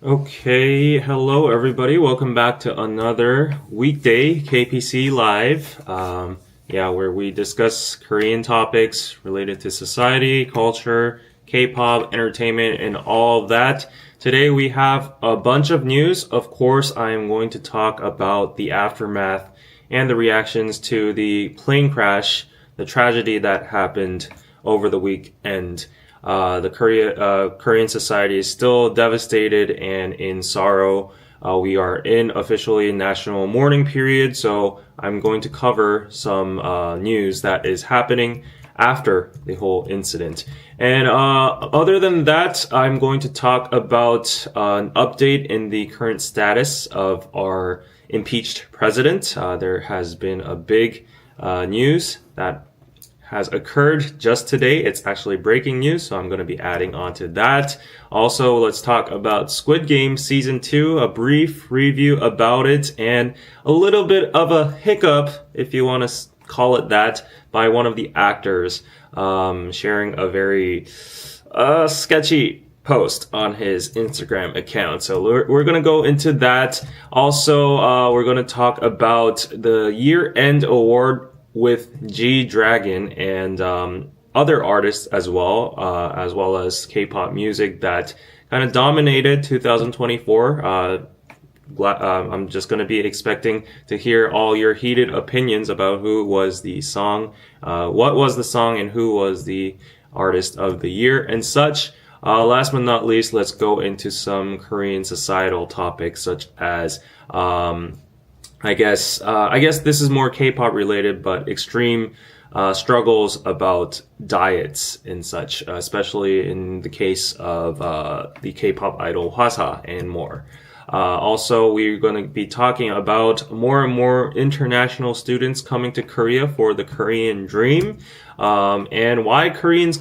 Okay, hello everybody. Welcome back to another weekday KPC Live. Where we discuss Korean topics related to society, culture, K-pop, entertainment, and all of that. Today we have a bunch of news. Of course, I am going to talk about the aftermath and the reactions to the plane crash, the tragedy that happened over the weekend. Korean society is still devastated and in sorrow. We are in officially national mourning period, so I'm going to cover some news that is happening after the whole incident. And other than that, I'm going to talk about an update in the current status of our impeached president. There has been a big news that has occurred just today. It's actually breaking news, so I'm going to be adding on to that. Also, let's talk about Squid Game Season 2, a brief review about it, and a little bit of a hiccup, if you want to call it that, by one of the actors sharing a very sketchy post on his Instagram account. So we're going to go into that. Also, we're going to talk about the year-end award with G-Dragon and other artists as well as K-pop music that kind of dominated 2024. I'm just going to be expecting to hear all your heated opinions about who was the song, what was the song, and who was the artist of the year and such. Last but not least, let's go into some Korean societal topics such as I guess this is more K-pop related, but extreme struggles about diets and such, especially in the case of the K-pop idol Hwasa and more. Also, we're going to be talking about more and more international students coming to Korea for the Korean dream, and why Koreans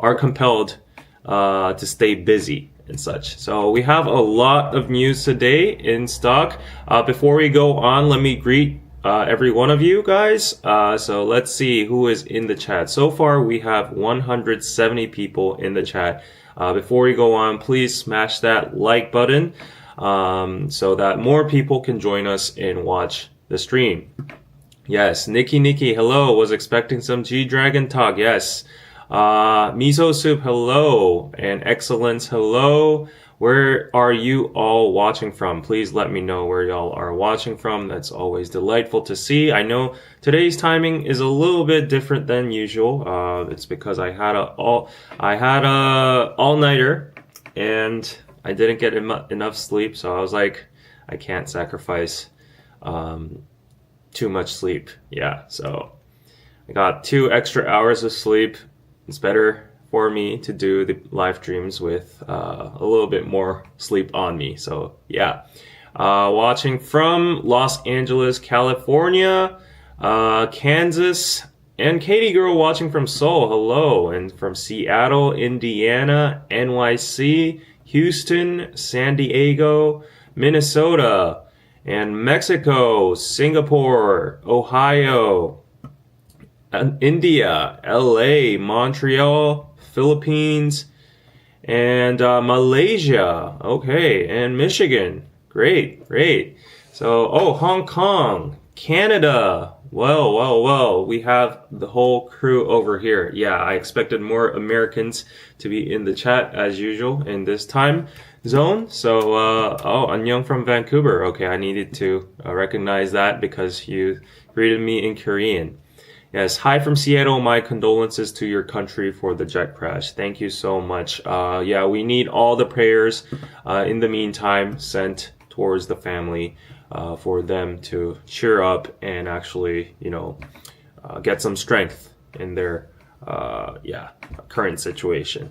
are compelled to stay busy and such. So we have a lot of news today in stock. Before we go on, let me greet every one of you guys. So let's see who is in the chat. So far, we have 170 people in the chat. Before we go on, please smash that like button so that more people can join us and watch the stream. Yes, Nikki, hello. Was expecting some G-Dragon talk. Yes. Miso Soup, hello, and Excellence, hello. Where are you all watching from? Please let me know where y'all are watching from. That's always delightful to see. I know today's timing is a little bit different than usual. It's because I had a all-nighter and I didn't get enough sleep, so I was like, I can't sacrifice too much sleep. Yeah, so I got 2 extra hours of sleep. It's better for me to do the live streams with a little bit more sleep on me. So yeah, watching from Los Angeles, California, Kansas, and Katie Girl watching from Seoul. Hello, and from Seattle, Indiana, NYC, Houston, San Diego, Minnesota, and Mexico, Singapore, Ohio, India, LA, Montreal, Philippines, and Malaysia. Okay, and Michigan. Great. So, Hong Kong, Canada. Well, we have the whole crew over here. Yeah, I expected more Americans to be in the chat as usual in this time zone. So, Annyeong from Vancouver. Okay, I needed to recognize that because you greeted me in Korean. Yes, hi from Seattle. My condolences to your country for the jet crash. Thank you so much. We need all the prayers in the meantime sent towards the family for them to cheer up and actually, get some strength in their current situation.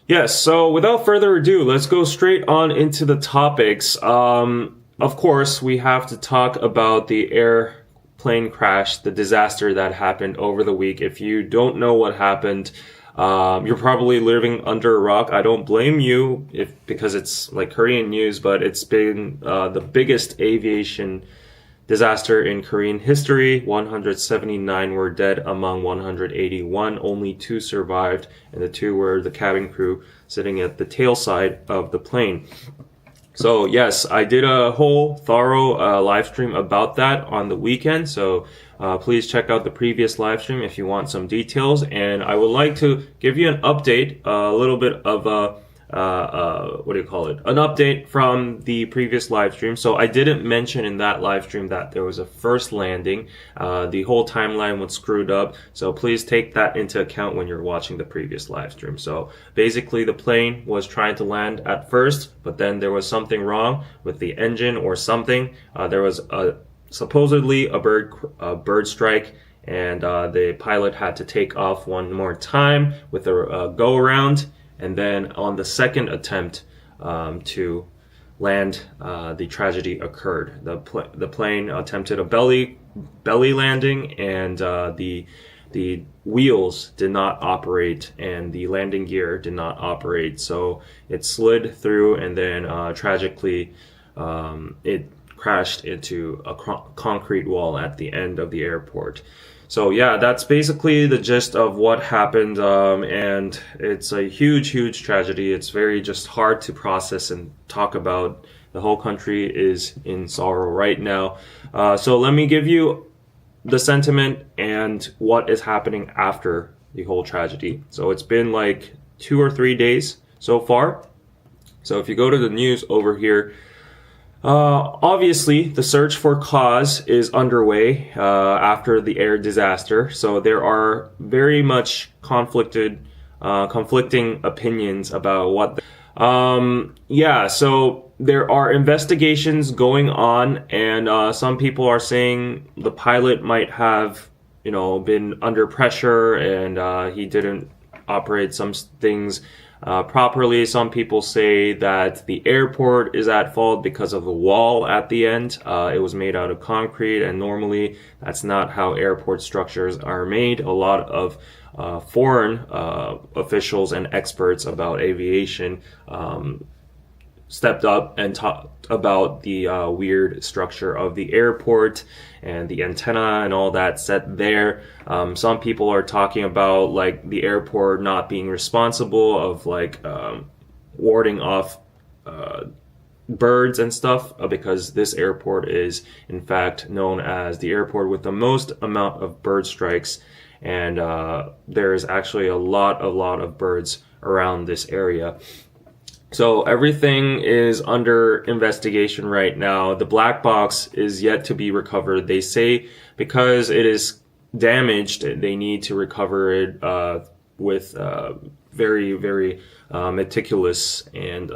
Yes, so without further ado, let's go straight on into the topics. Of course, we have to talk about the airplane crash, the disaster that happened over the week. If you don't know what happened, you're probably living under a rock. I don't blame you because it's like Korean news, but it's been the biggest aviation disaster in Korean history. 179 were dead among 181. Only 2 survived, and the 2 were the cabin crew sitting at the tail side of the plane. So yes, I did a whole thorough live stream about that on the weekend. So please check out the previous live stream if you want some details. And I would like to give you an update, a little bit of what do you call it? An update from the previous live stream. So I didn't mention in that live stream that there was a first landing. The whole timeline was screwed up. So please take that into account when you're watching the previous live stream. So basically the plane was trying to land at first, but then there was something wrong with the engine or something. There was supposedly a bird strike, and the pilot had to take off one more time with a go around. And then on the second attempt to land, the tragedy occurred. The plane attempted a belly landing, and the wheels did not operate, and the landing gear did not operate. So it slid through, and then tragically, it crashed into a concrete wall at the end of the airport. So yeah, that's basically the gist of what happened, and it's a huge tragedy. It's very just hard to process and talk about. The whole country is in sorrow right now. So let me give you the sentiment and what is happening after the whole tragedy. So it's been like 2 or 3 days so far. So if you go to the news over here, obviously, the search for cause is underway after the air disaster. So there are very much conflicting opinions about what. So there are investigations going on, and some people are saying the pilot might have, been under pressure, and he didn't operate some things properly. Some people say that the airport is at fault because of the wall at the end. It was made out of concrete, and normally that's not how airport structures are made. A lot of foreign officials and experts about aviation stepped up and talked about the weird structure of the airport and the antenna and all that set there. Some people are talking about like the airport not being responsible of like warding off birds and stuff, because this airport is in fact known as the airport with the most amount of bird strikes, and there is actually a lot of birds around this area. So everything is under investigation right now. The black box is yet to be recovered. They say because it is damaged, they need to recover it with very meticulous and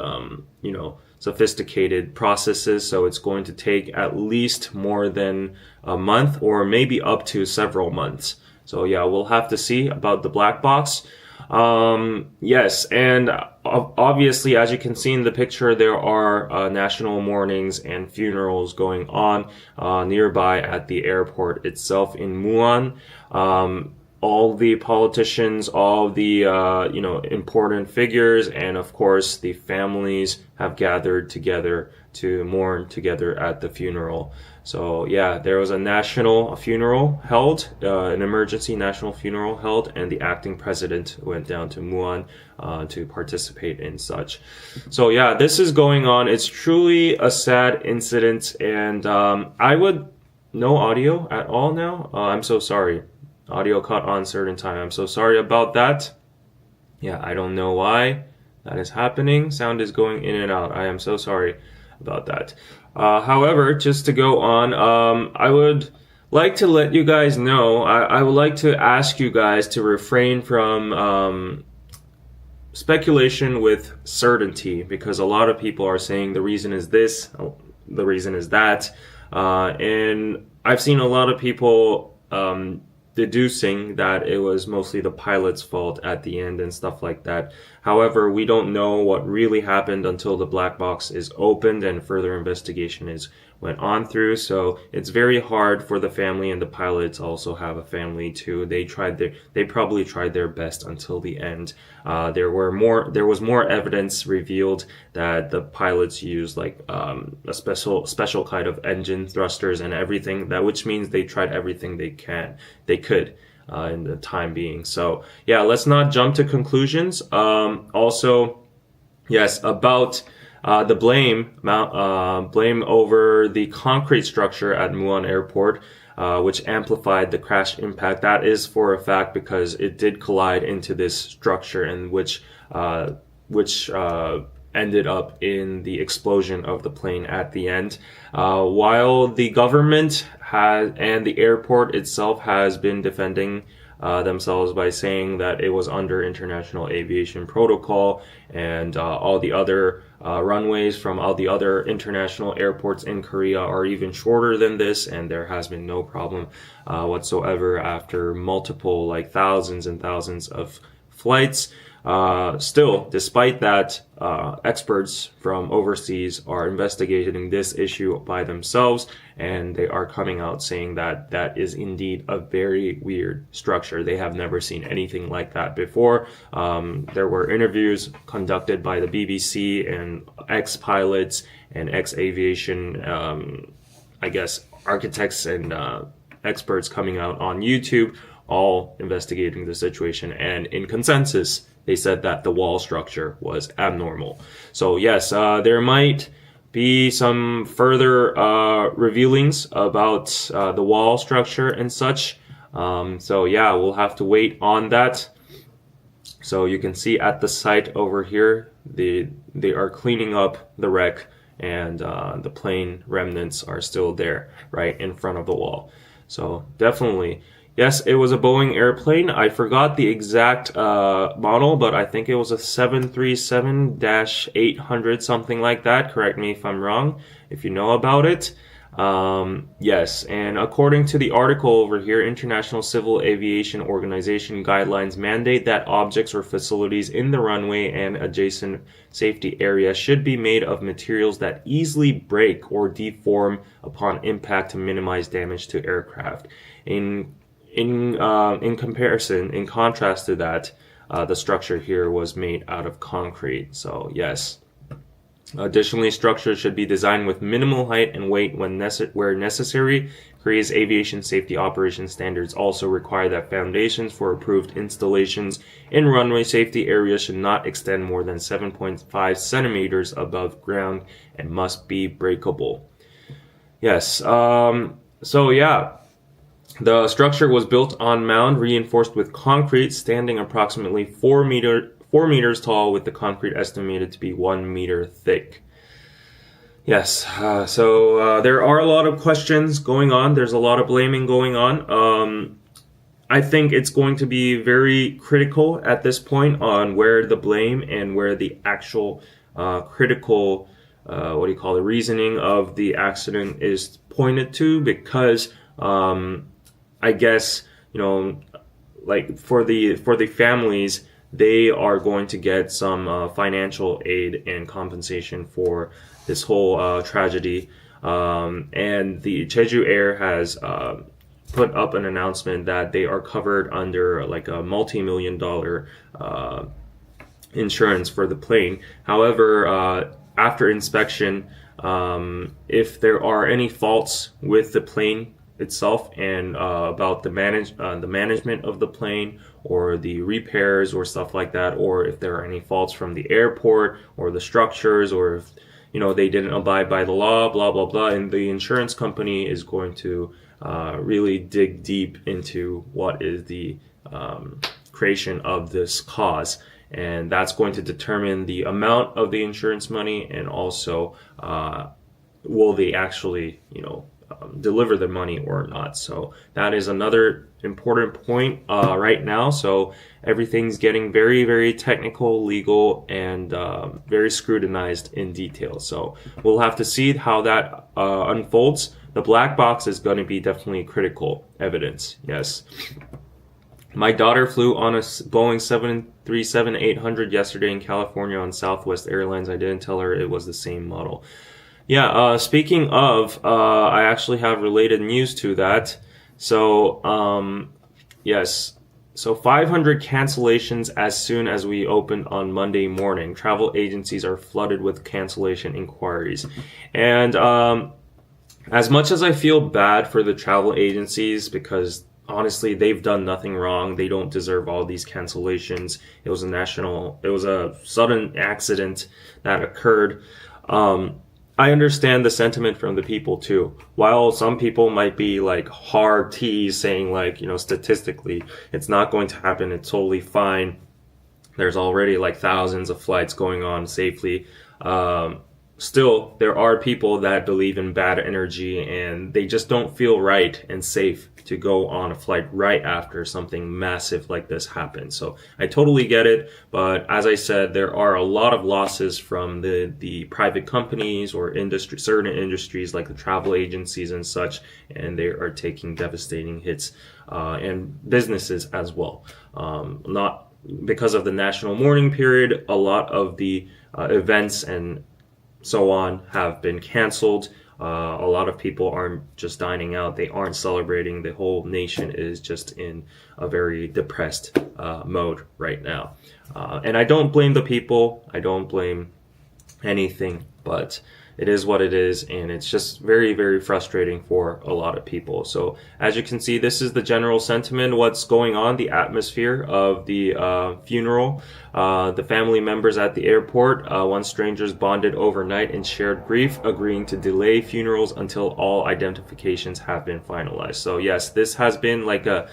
sophisticated processes. So it's going to take at least more than a month, or maybe up to several months. So yeah, we'll have to see about the black box. Yes, and obviously, as you can see in the picture, there are national mournings and funerals going on nearby at the airport itself in Muan. All the politicians, all the important figures, and of course the families have gathered together to mourn together at the funeral. So yeah, there was a national funeral held, an emergency national funeral held, and the acting president went down to Muan to participate in such. So yeah, this is going on. It's truly a sad incident, and no audio at all now. I'm so sorry. Audio cut on certain time. I'm so sorry about that. Yeah, I don't know why that is happening. Sound is going in and out. I am so sorry about that. However, just to go on, I would like to let you guys know, I would like to ask you guys to refrain from speculation with certainty, because a lot of people are saying the reason is this, the reason is that, and I've seen a lot of people deducing that it was mostly the pilot's fault at the end and stuff like that. However, we don't know what really happened until the black box is opened and further investigation went on through. So it's very hard for the family, and the pilots also have a family too. They probably tried their best until the end. There was more evidence revealed that the pilots used like a special kind of engine thrusters and everything, which means they tried everything they could in the time being. So yeah, let's not jump to conclusions. Also, yes, about the blame over the concrete structure at Muan Airport, which amplified the crash impact. That is for a fact because it did collide into this structure, and which ended up in the explosion of the plane at the end. While the government and the airport itself has been defending themselves by saying that it was under international aviation protocol, and all the other runways from all the other international airports in Korea are even shorter than this, and there has been no problem whatsoever after multiple, like thousands and thousands of flights. Still, despite that, experts from overseas are investigating this issue by themselves, and they are coming out saying that that is indeed a very weird structure. They have never seen anything like that before. There were interviews conducted by the BBC and ex-pilots and ex-aviation, I guess, architects and experts coming out on YouTube, all investigating the situation, and in consensus, they said that the wall structure was abnormal. So yes, there might be some further revealings about the wall structure and such. So yeah, we'll have to wait on that. So you can see at the site over here, they are cleaning up the wreck, and the plane remnants are still there right in front of the wall. So definitely, yes, it was a Boeing airplane. I forgot the exact model, but I think it was a 737-800, something like that. Correct me if I'm wrong, if you know about it. Yes, and according to the article over here, International Civil Aviation Organization guidelines mandate that objects or facilities in the runway and adjacent safety area should be made of materials that easily break or deform upon impact to minimize damage to aircraft. In contrast to that, the structure here was made out of concrete. So yes. Additionally, structures should be designed with minimal height and weight where necessary. Korea's aviation safety operation standards also require that foundations for approved installations in runway safety areas should not extend more than 7.5 centimeters above ground and must be breakable. Yes. So yeah. The structure was built on mound reinforced with concrete, standing approximately 4 meters tall, with the concrete estimated to be 1 meter thick. Yes, so there are a lot of questions going on. There's a lot of blaming going on. I think it's going to be very critical at this point on where the blame and where the actual critical, reasoning of the accident is pointed to, because I guess, like for the families, they are going to get some financial aid and compensation for this whole tragedy. And the Jeju Air has put up an announcement that they are covered under like a multi-million-dollar insurance for the plane. However, after inspection, if there are any faults with the plane itself and about the management of the plane or the repairs or stuff like that, or if there are any faults from the airport or the structures, or if they didn't abide by the law, blah blah blah, and the insurance company is going to really dig deep into what is the creation of this cause, and that's going to determine the amount of the insurance money, and also will they actually deliver the money or not. So that is another important point right now. So everything's getting very, very technical, legal, and very scrutinized in detail. So we'll have to see how that unfolds. The black box is going to be definitely critical evidence. Yes. My daughter flew on a Boeing 737-800 yesterday in California on Southwest Airlines. I didn't tell her it was the same model. Yeah, speaking of, I actually have related news to that. So, yes. So 500 cancellations as soon as we opened on Monday morning. Travel agencies are flooded with cancellation inquiries. And as much as I feel bad for the travel agencies, because honestly, they've done nothing wrong. They don't deserve all these cancellations. It was a sudden accident that occurred. I understand the sentiment from the people too. While some people might be like hard T's saying like, statistically, it's not going to happen. It's totally fine. There's already like thousands of flights going on safely. Still, there are people that believe in bad energy and they just don't feel right and safe to go on a flight right after something massive like this happens. So I totally get it. But as I said, there are a lot of losses from the private companies or certain industries like the travel agencies and such, and they are taking devastating hits, and businesses as well. Not because of the national mourning period, a lot of the events and so on have been canceled. A lot of people aren't just dining out, they aren't celebrating. The whole nation is just in a very depressed mode right now. And I don't blame the people, I don't blame anything, but it is what it is, and it's just very, very frustrating for a lot of people. So as you can see, this is the general sentiment, what's going on, the atmosphere of the funeral. The family members at the airport, once strangers bonded overnight in shared grief, agreeing to delay funerals until all identifications have been finalized. So yes, this has been like a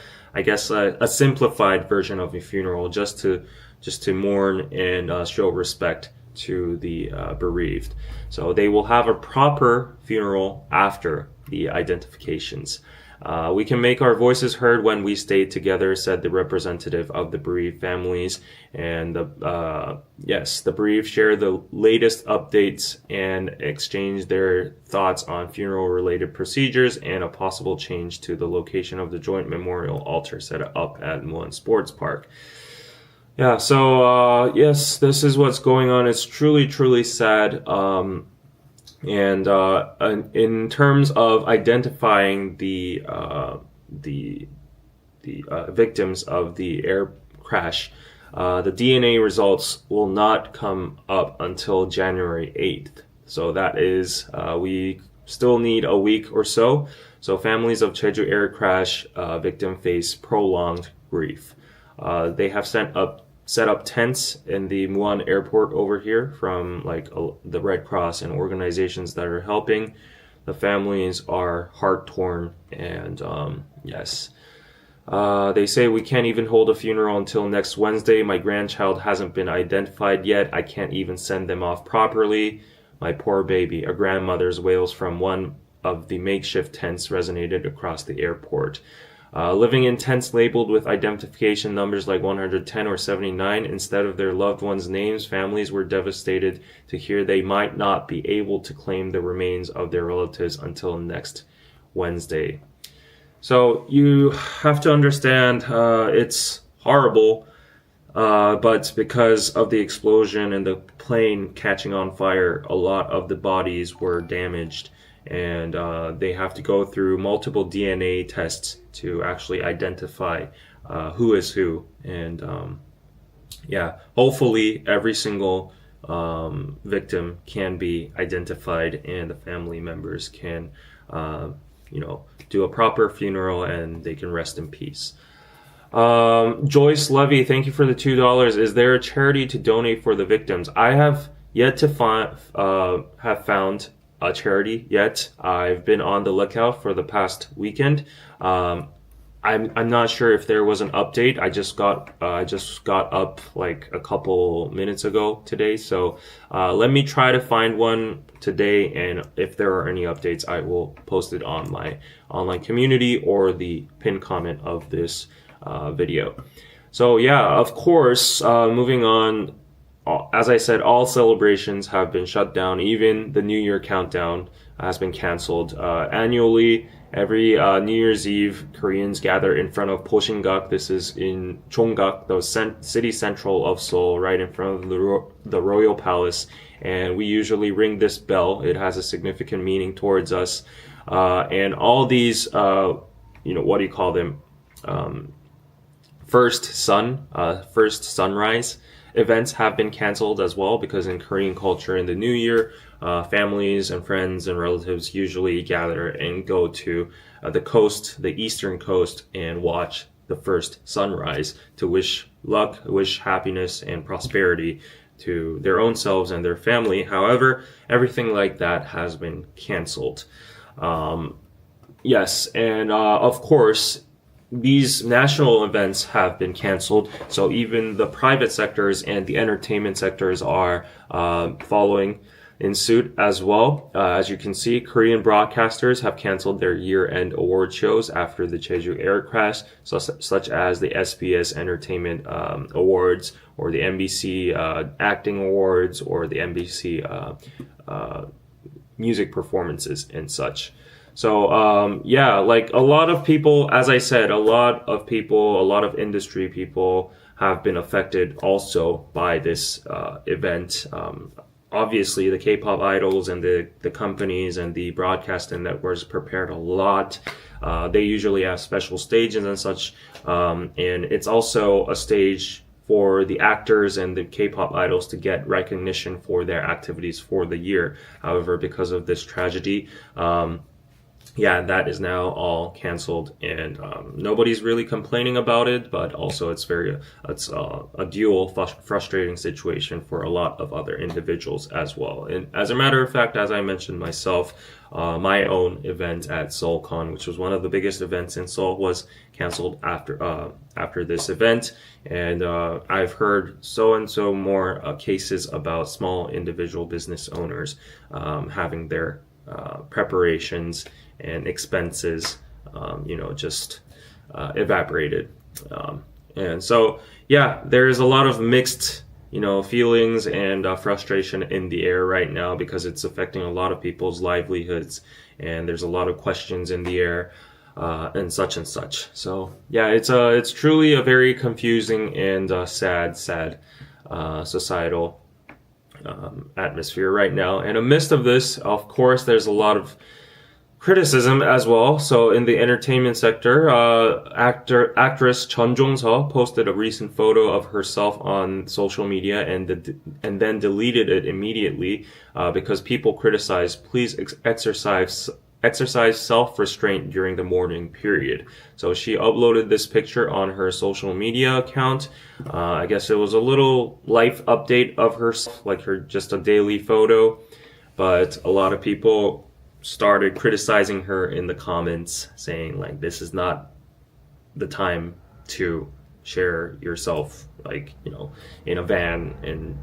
simplified version of a funeral, just to mourn and show respect to the bereaved. So they will have a proper funeral after the identifications. We can make our voices heard when we stay together, said the representative of the bereaved families. And the bereaved share the latest updates and exchange their thoughts on funeral-related procedures and a possible change to the location of the joint memorial altar set up at Muan Sports Park. Yeah, so yes, this is what's going on. It's truly, truly sad. And in terms of identifying the victims of the air crash, the DNA results will not come up until January 8th. So that is, we still need a week or so. So families of Jeju air crash victim face prolonged grief. They have set up tents in the Muan airport over here from the Red Cross and organizations that are helping. The families are heart torn, and yes. They say we can't even hold a funeral until next Wednesday. My grandchild hasn't been identified yet. I can't even send them off properly. My poor baby. A grandmother's wails from one of the makeshift tents resonated across the airport. Living in tents labeled with identification numbers like 110 or 79 instead of their loved ones' names, families were devastated to hear they might not be able to claim the remains of their relatives until next Wednesday. So you have to understand, it's horrible, but because of the explosion and the plane catching on fire, a lot of the bodies were damaged. And they have to go through multiple DNA tests to actually identify who is who. And hopefully every single victim can be identified and the family members can, do a proper funeral and they can rest in peace. Joyce Levy, thank you for the $2. Is there a charity to donate for the victims? I have yet to have found a charity yet. I've been on the lookout for the past weekend. I'm not sure if there was an update. I just got up like a couple minutes ago today. So let me try to find one today, and if there are any updates, I will post it on my online community or the pinned comment of this video. So yeah, of course, moving on. As I said, all celebrations have been shut down. Even the New Year countdown has been canceled. Annually, every New Year's Eve, Koreans gather in front of Poshingak. This is in Chonggak, the city central of Seoul, right in front of the royal palace. And we usually ring this bell. It has a significant meaning towards us. And all these, what do you call them? First sunrise events have been canceled as well, because in Korean culture in the new year, families and friends and relatives usually gather and go to the eastern coast, and watch the first sunrise to wish luck, wish happiness and prosperity to their own selves and their family. However, everything like that has been canceled. Yes, and of course, these national events have been canceled, so even the private sectors and the entertainment sectors are following in suit as well. As you can see, Korean broadcasters have canceled their year-end award shows after the Jeju air crash, such as the SBS Entertainment Awards, or the NBC Acting Awards, or the NBC music performances and such. So, yeah, like a lot of people, as I said, a lot of industry people have been affected also by this event. Obviously, the K-pop idols and the companies and the broadcasting networks prepared a lot. They usually have special stages and such. And it's also a stage for the actors and the K-pop idols to get recognition for their activities for the year. However, because of this tragedy, yeah, that is now all canceled, and nobody's really complaining about it, but also it's a dual frustrating situation for a lot of other individuals as well. And as a matter of fact, as I mentioned myself, my own event at SeoulCon, which was one of the biggest events in Seoul, was canceled after this event. And I've heard so and so more cases about small individual business owners having their preparations and expenses, just evaporated. And so, yeah, there's a lot of mixed, feelings and frustration in the air right now, because it's affecting a lot of people's livelihoods, and there's a lot of questions in the air, and such and such. So, yeah, it's truly a very confusing and sad societal atmosphere right now. And amidst of this, of course, there's a lot of criticism as well. So in the entertainment sector, actress Chun Jong-seo posted a recent photo of herself on social media and then deleted it immediately because people criticized, please exercise self-restraint during the mourning period. So she uploaded this picture on her social media account. I guess it was a little life update of herself, like just a daily photo. But a lot of people started criticizing her in the comments, saying like, this is not the time to share yourself, like, in a van and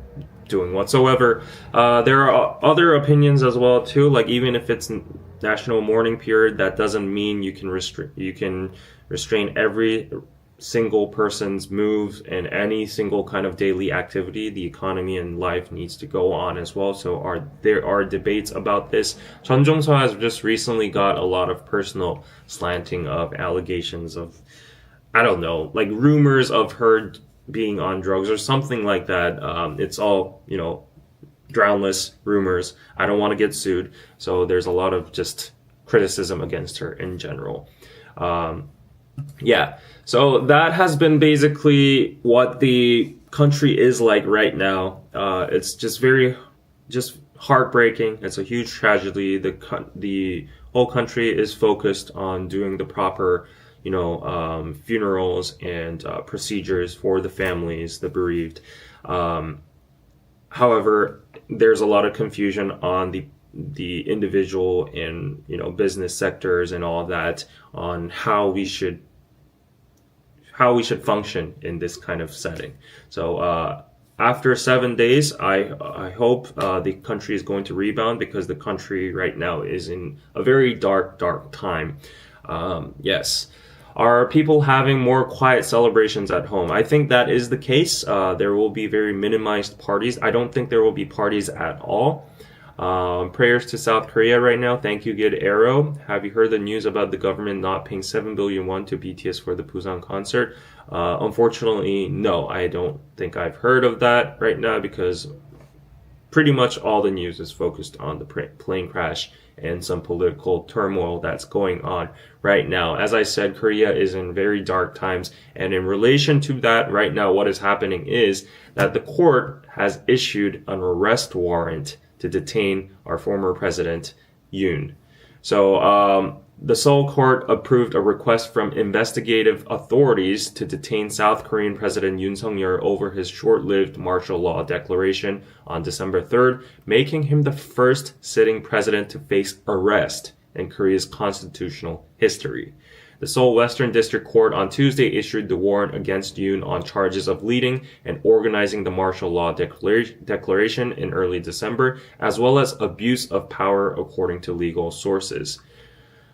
doing whatsoever. There are other opinions as well too, like even if it's national mourning period, that doesn't mean you can restrain every single person's moves and any single kind of daily activity. The economy and life needs to go on as well. So there are debates about this. Chun Jong-seo has just recently got a lot of personal slanting of allegations of, I don't know, like rumors of her being on drugs or something like that. It's all, groundless rumors. I don't want to get sued. So there's a lot of just criticism against her in general. Yeah, so that has been basically what the country is like right now. It's just heartbreaking. It's a huge tragedy. The whole country is focused on doing the proper, funerals and procedures for the families, the bereaved. However, there's a lot of confusion on the individual and business sectors and all that on how we should function in this kind of setting. So after 7 days, I hope the country is going to rebound, because the country right now is in a very dark time. Yes. Are people having more quiet celebrations at home? I think that is the case. There will be very minimized parties. I don't think there will be parties at all. Prayers to South Korea right now. Thank you, Good Arrow. Have you heard the news about the government not paying 7 billion won to BTS for the Busan concert? Unfortunately, no. I don't think I've heard of that right now, because pretty much all the news is focused on the plane crash and some political turmoil that's going on right now. As I said, Korea is in very dark times, and in relation to that, right now what is happening is that the court has issued an arrest warrant to detain our former president, Yoon. So the Seoul court approved a request from investigative authorities to detain South Korean President Yoon Suk-yeol over his short-lived martial law declaration on December 3rd, making him the first sitting president to face arrest in Korea's constitutional history. The Seoul Western District Court on Tuesday issued the warrant against Yoon on charges of leading and organizing the martial law declaration in early December, as well as abuse of power, according to legal sources.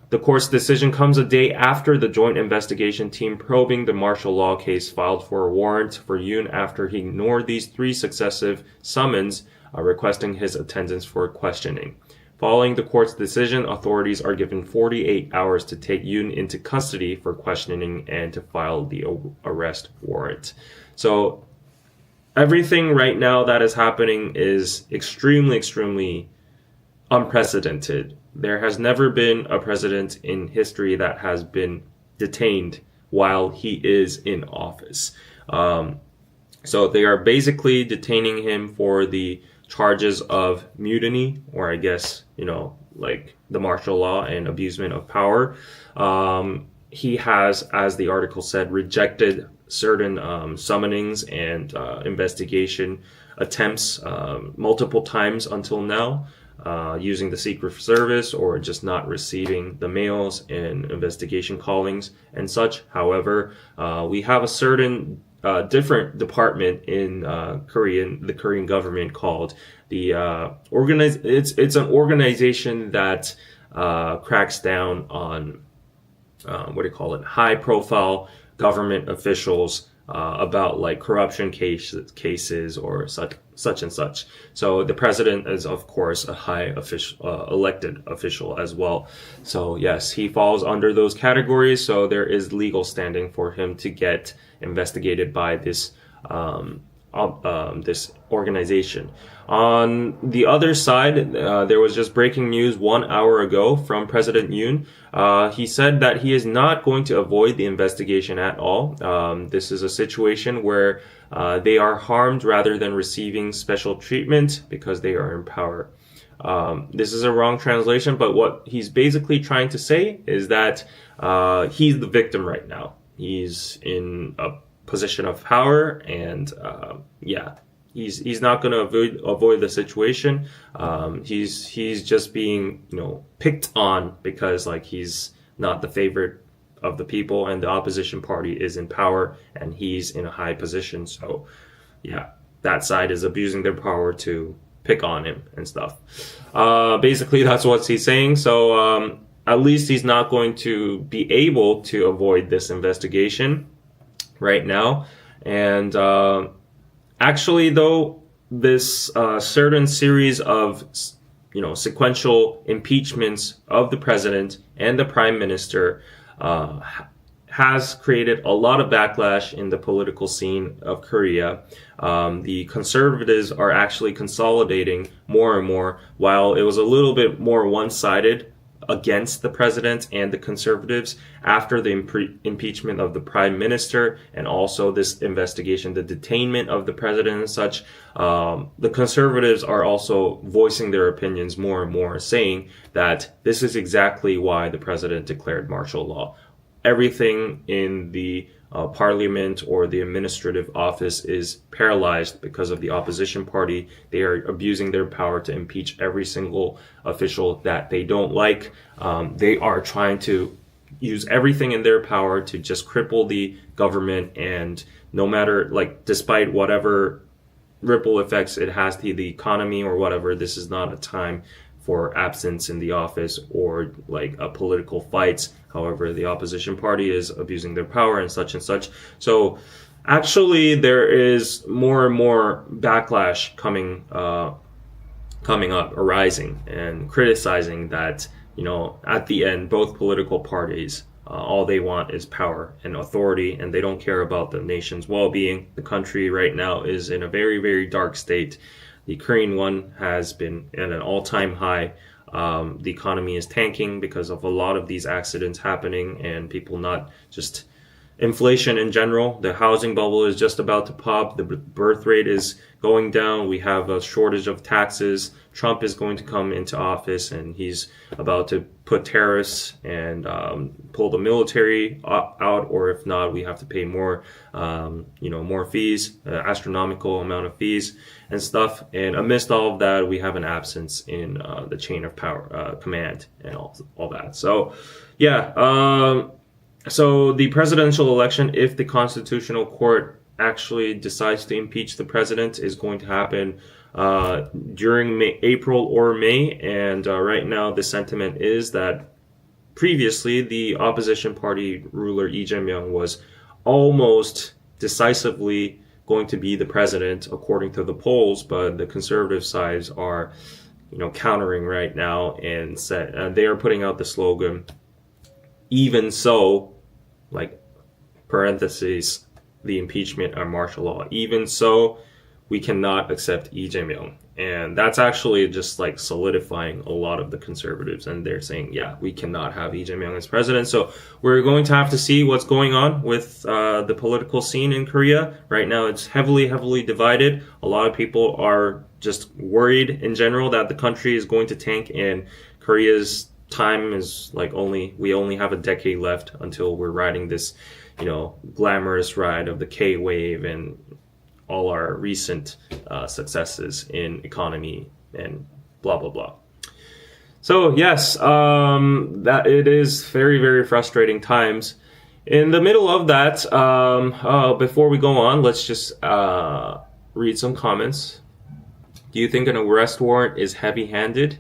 The court's decision comes a day after the joint investigation team probing the martial law case filed for a warrant for Yoon after he ignored these 3 successive summons requesting his attendance for questioning. Following the court's decision, authorities are given 48 hours to take Yoon into custody for questioning and to file the arrest warrant. So everything right now that is happening is extremely unprecedented. There has never been a president in history that has been detained while he is in office. So they are basically detaining him for the charges of mutiny, or I guess, like the martial law and abusement of power. He has, as the article said, rejected certain summonings and investigation attempts multiple times until now, using the Secret Service or just not receiving the mails and investigation callings and such. However, we have a certain different department in the Korean government called the it's an organization that cracks down on high profile government officials about like corruption cases or such and such. So the president is of course a high official, elected official as well. So yes, he falls under those categories. So there is legal standing for him to get investigated by this this organization. On the other side, there was just breaking news 1 hour ago from President Yoon. He said that he is not going to avoid the investigation at all. This is a situation where they are harmed rather than receiving special treatment because they are in power. This is a wrong translation, but what he's basically trying to say is that he's the victim right now. He's in a position of power, and he's not going to avoid the situation. He's just being picked on because like he's not the favorite of the people, and the opposition party is in power, and he's in a high position. So that side is abusing their power to pick on him and stuff. Basically, that's what he's saying. So at least he's not going to be able to avoid this investigation right now. And actually, though, this certain series of sequential impeachments of the president and the prime minister has created a lot of backlash in the political scene of Korea. The conservatives are actually consolidating more and more, while it was a little bit more one-sided against the president and the conservatives after the impeachment of the prime minister and also this investigation, the detainment of the president and such. The conservatives are also voicing their opinions more and more, saying that this is exactly why the president declared martial law. Everything in the parliament or the administrative office is paralyzed because of the opposition party. They are abusing their power to impeach every single official that they don't like. They are trying to use everything in their power to just cripple the government, and no matter, despite whatever ripple effects it has to the economy or whatever, this is not a time for absence in the office or political fights. However, the opposition party is abusing their power and such and such. So actually there is more and more backlash coming up, arising, and criticizing that, at the end, both political parties, all they want is power and authority, and they don't care about the nation's well-being. The country right now is in a very, very dark state. The Korean won has been at an all-time high. The economy is tanking because of a lot of these accidents happening and people not just inflation in general. The housing bubble is just about to pop. The birth rate is going down. We have a shortage of taxes. Trump is going to come into office, and he's about to put tariffs and pull the military out, or if not, we have to pay more, more fees, astronomical amount of fees and stuff. And amidst all of that, we have an absence in the chain of power, command, and all that. So, yeah. So the presidential election, if the Constitutional Court actually decides to impeach the president, is going to happen during April or May. And right now, the sentiment is that previously the opposition party ruler Lee Jae-myung was almost decisively going to be the president according to the polls, but the conservative sides are, countering right now, and they are putting out the slogan, "Even so," like parentheses, the impeachment and martial law. Even so, we cannot accept Lee Jae-myung. And that's actually just like solidifying a lot of the conservatives. And they're saying, yeah, we cannot have Lee Jae-myung as president. So we're going to have to see what's going on with the political scene in Korea. Right now, it's heavily, heavily divided. A lot of people are just worried in general that the country is going to tank, and Korea's time is we only have a decade left until we're riding this, glamorous ride of the K-wave and all our recent successes in economy and blah, blah, blah. So yes, that it is very, very frustrating times. In the middle of that, before we go on, let's just read some comments. Do you think an arrest warrant is heavy-handed?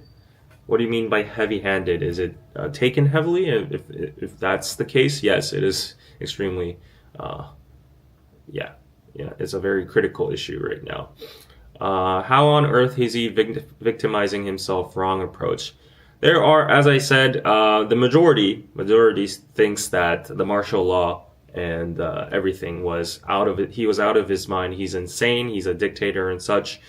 What do you mean by heavy-handed? Is it taken heavily? If that's the case, yes, it is extremely, it's a very critical issue right now. How on earth is he victimizing himself? Wrong approach. There are, as I said, the majority thinks that the martial law and everything was out of it. He was out of his mind. He's insane. He's a dictator and such.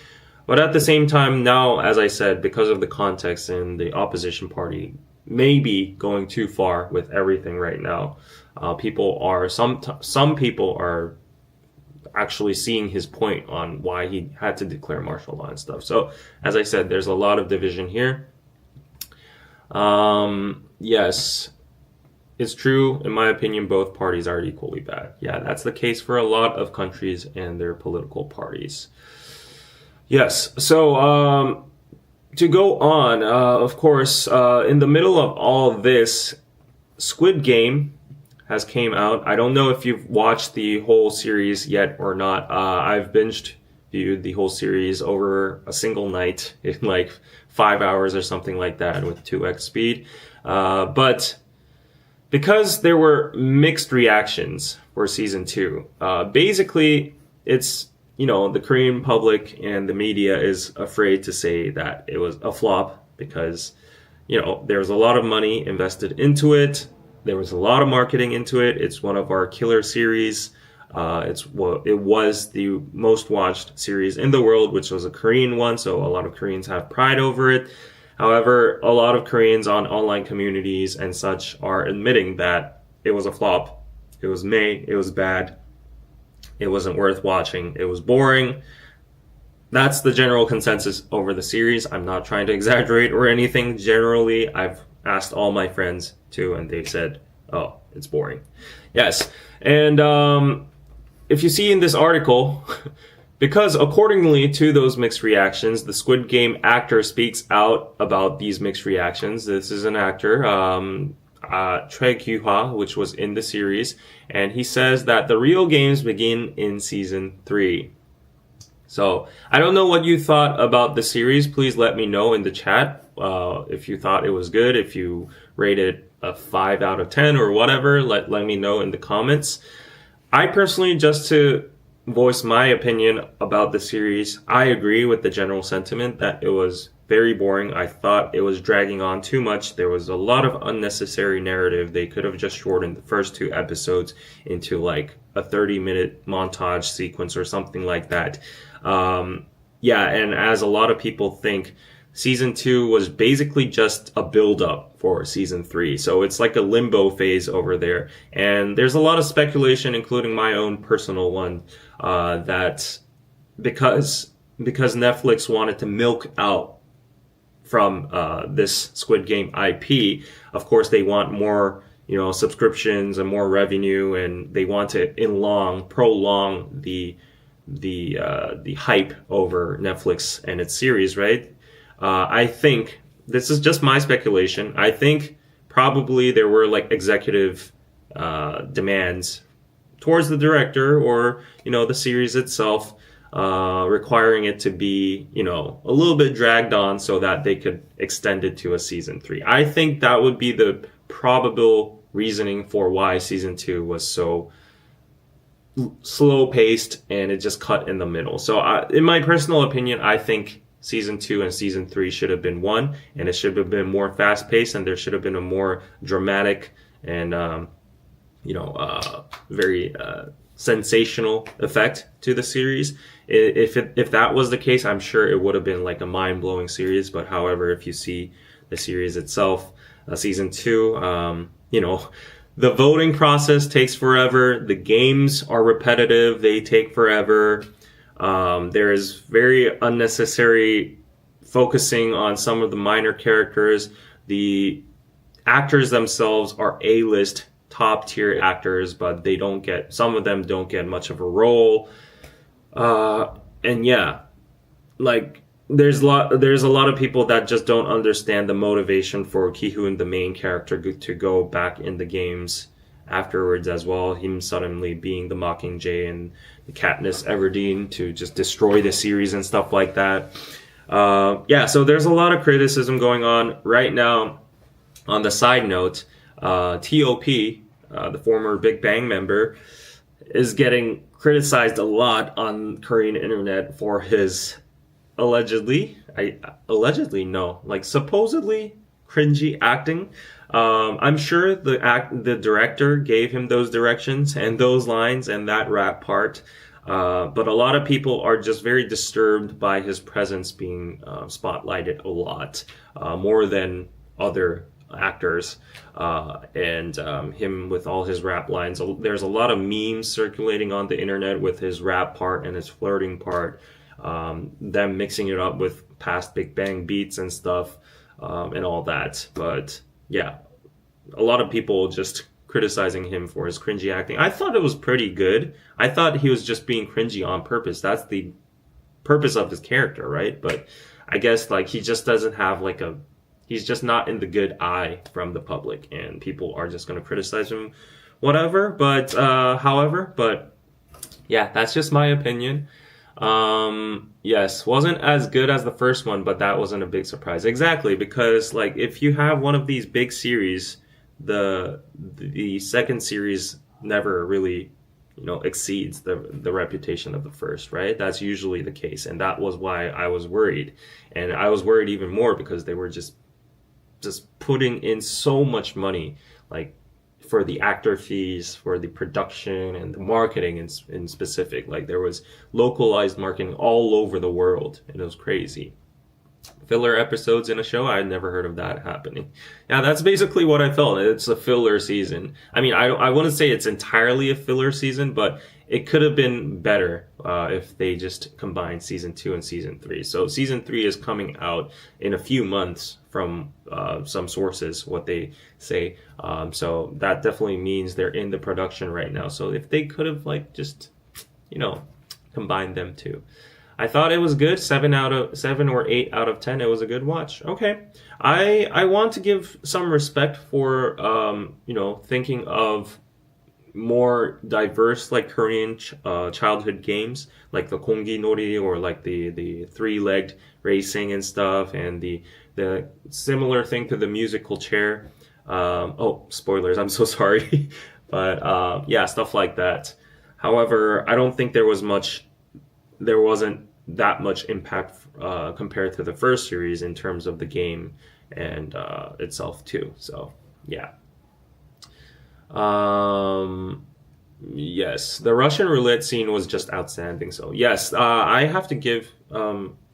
But at the same time, now, as I said, because of the context and the opposition party may be going too far with everything right now, some people are actually seeing his point on why he had to declare martial law and stuff. So, as I said, there's a lot of division here. Yes, it's true. In my opinion, both parties are equally bad. Yeah, that's the case for a lot of countries and their political parties. Yes, so to go on, of course, in the middle of all this, Squid Game has came out. I don't know if you've watched the whole series yet or not. I've viewed the whole series over a single night in like 5 hours or something like that with 2x speed. But because there were mixed reactions for season 2, basically it's, the Korean public and the media is afraid to say that it was a flop because, there was a lot of money invested into it. There was a lot of marketing into it. It's one of our killer series. It was the most watched series in the world, which was a Korean one. So a lot of Koreans have pride over it. However, a lot of Koreans on online communities and such are admitting that it was a flop. It was it was bad. It wasn't worth watching. It was boring. That's the general consensus over the series. I'm not trying to exaggerate or anything. Generally, I've asked all my friends too, and they said, oh, it's boring. Yes. And if you see in this article, because accordingly to those mixed reactions, the Squid Game actor speaks out about these mixed reactions. This is an actor, Hwasa, which was in the series, and he says that the real games begin in season 3. So I don't know what you thought about the series. Please let me know in the chat if you thought it was good, if you rated a 5 out of 10 or whatever. Let me know in the comments. I personally, just to voice my opinion about the series, I agree with the general sentiment that it was very boring. I thought it was dragging on too much. There was a lot of unnecessary narrative. They could have just shortened the first 2 episodes into like a 30-minute montage sequence or something like that. And as a lot of people think, season 2 was basically just a build up for season 3. So it's like a limbo phase over there. And there's a lot of speculation, including my own personal one, that because Netflix wanted to milk out from this Squid Game IP, of course they want more, subscriptions and more revenue, and they want to prolong the hype over Netflix and its series, right? I think, this is just my speculation, I think probably there were like executive demands towards the director or, the series itself, requiring it to be, a little bit dragged on so that they could extend it to a season 3. I think that would be the probable reasoning for why season 2 was so slow paced and it just cut in the middle. So in my personal opinion, I think season 2 and season 3 should have been one, and it should have been more fast paced, and there should have been a more dramatic and very sensational effect to the series. If that was the case, I'm sure it would have been like a mind blowing series. But however, if you see the series itself, season 2, the voting process takes forever. The games are repetitive. They take forever. There is very unnecessary focusing on some of the minor characters. The actors themselves are A-list top tier actors, but some of them don't get much of a role. And yeah, like there's a lot of people that just don't understand the motivation for Ki-hoon, the main character, to go back in the games afterwards as well. Him suddenly being the Mockingjay and the Katniss Everdeen to just destroy the series and stuff like that. So there's a lot of criticism going on right now. On the side note, T.O.P., the former Big Bang member, is getting criticized a lot on Korean internet for his supposedly cringy acting. I'm sure the director gave him those directions and those lines and that rap part. But a lot of people are just very disturbed by his presence being spotlighted a lot, more than other actors, and him with all his rap lines. There's a lot of memes circulating on the internet with his rap part and his flirting part, them mixing it up with past Big Bang beats and stuff, and all that. But yeah, a lot of people just criticizing him for his cringy acting. I thought it was pretty good. I thought he was just being cringy on purpose. That's the purpose of his character, right? But I guess like he just doesn't have he's just not in the good eye from the public, and people are just going to criticize him, whatever. But but yeah, that's just my opinion. Yes, wasn't as good as the first one, but that wasn't a big surprise. Exactly, because like if you have one of these big series, the second series never really exceeds the reputation of the first, right? That's usually the case, and that was why I was worried. And I was worried even more because they were just putting in so much money, like for the actor fees, for the production and the marketing in specific. Like there was localized marketing all over the world, and it was crazy. Filler episodes in a show, I had never heard of that happening. Yeah, that's basically what I felt. It's a filler season. I mean, I wouldn't say it's entirely a filler season, but it could have been better if they just combined season 2 and season 3. So season 3 is coming out in a few months from some sources, what they say. So that definitely means they're in the production right now. So if they could have just combined them too. I thought it was good. 7 or 8 out of 10. It was a good watch. Okay. I want to give some respect for, thinking of more diverse, like Korean childhood games, like the Kongi Nori, or like the three-legged racing and stuff, and the similar thing to the musical chair. Spoilers. I'm so sorry. But, yeah, stuff like that. However, I don't think there wasn't that much impact compared to the first series in terms of the game and itself too. So yeah. Yes, the Russian roulette scene was just outstanding. So yes, I have to give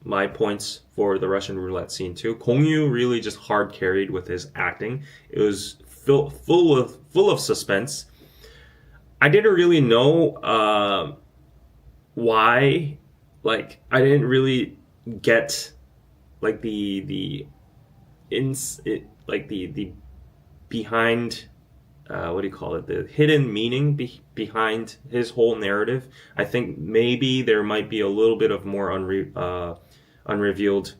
my points for the Russian roulette scene too. Kongyu really just hard carried with his acting. It was full of suspense. I didn't really know why. Like, I didn't really get like the behind, what do you call it, the hidden meaning behind his whole narrative. I think maybe there might be a little bit of more revealed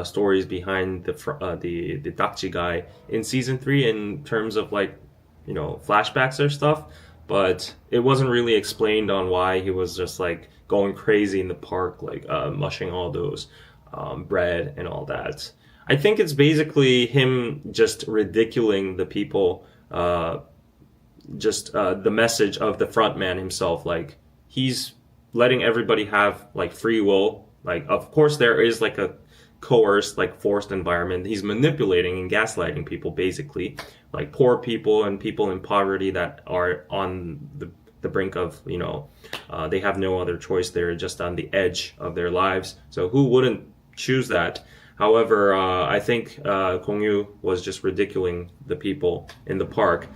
stories behind the Dakji guy in season 3 in terms of like, you know, flashbacks or stuff, but it wasn't really explained on why he was just like going crazy in the park, like mushing all those bread and all that. I think it's basically him just ridiculing the people, the message of the front man himself. Like, he's letting everybody have like free will. Like, of course there is like a coerced, like forced environment. He's manipulating and gaslighting people, basically, like poor people and people in poverty that are on the brink of, you know, they have no other choice. They're just on the edge of their lives. So who wouldn't choose that? However, I think Kongyu was just ridiculing the people in the park,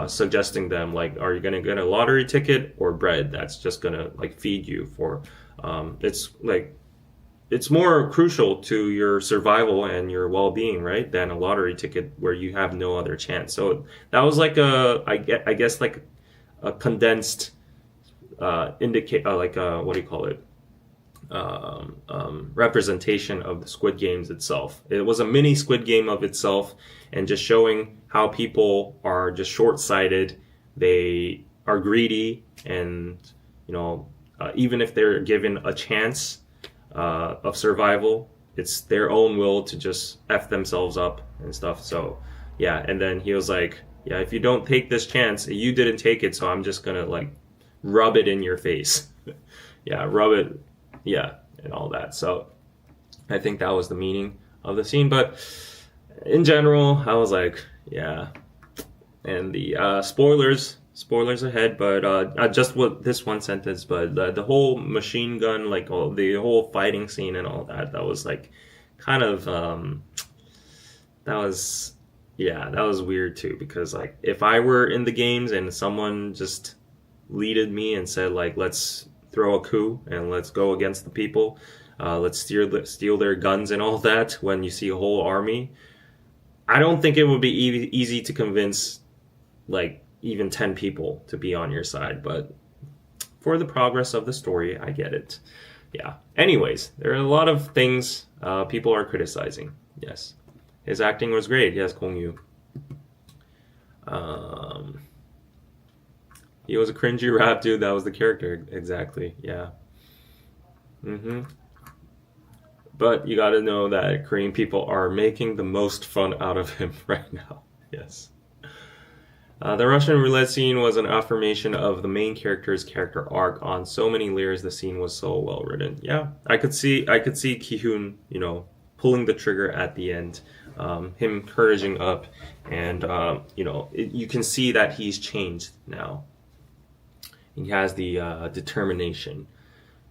suggesting them, like, are you going to get a lottery ticket or bread that's just going to like feed you for, it's more crucial to your survival and your well-being, right, than a lottery ticket where you have no other chance. So that was like I guess like a condensed what do you call it? Representation of the Squid Games itself. It was a mini Squid Game of itself, and just showing how people are just short-sighted. They are greedy, and you know, even if they're given a chance of survival, it's their own will to just F themselves up and stuff. So yeah, and then he was like, yeah, if you don't take this chance, you didn't take it, so I'm just gonna like rub it in your face. Yeah, rub it. Yeah, and all that. So I think that was the meaning of the scene. But in general, I was like, yeah. And the spoilers ahead, but just what this one sentence, but the whole machine gun, like the whole fighting scene and all that, that was like kind of that was weird too, because like if I were in the games and someone just leaded me and said like, let's throw a coup and let's go against the people, let's steal their guns and all that, when you see a whole army, I don't think it would be easy to convince like even 10 people to be on your side. But for the progress of the story, I get it. Yeah. Anyways, there are a lot of things people are criticizing. Yes. His acting was great. Yes, Kongyu. He was a cringy rap dude. That was the character. Exactly. Yeah. But you got to know that Korean people are making the most fun out of him right now. Yes. The Russian roulette scene was an affirmation of the main character's character arc on so many layers. The scene was so well written. Yeah, I could see Ki-hoon, you know, pulling the trigger at the end, him couraging up, and you know, you can see that he's changed now. He has the determination,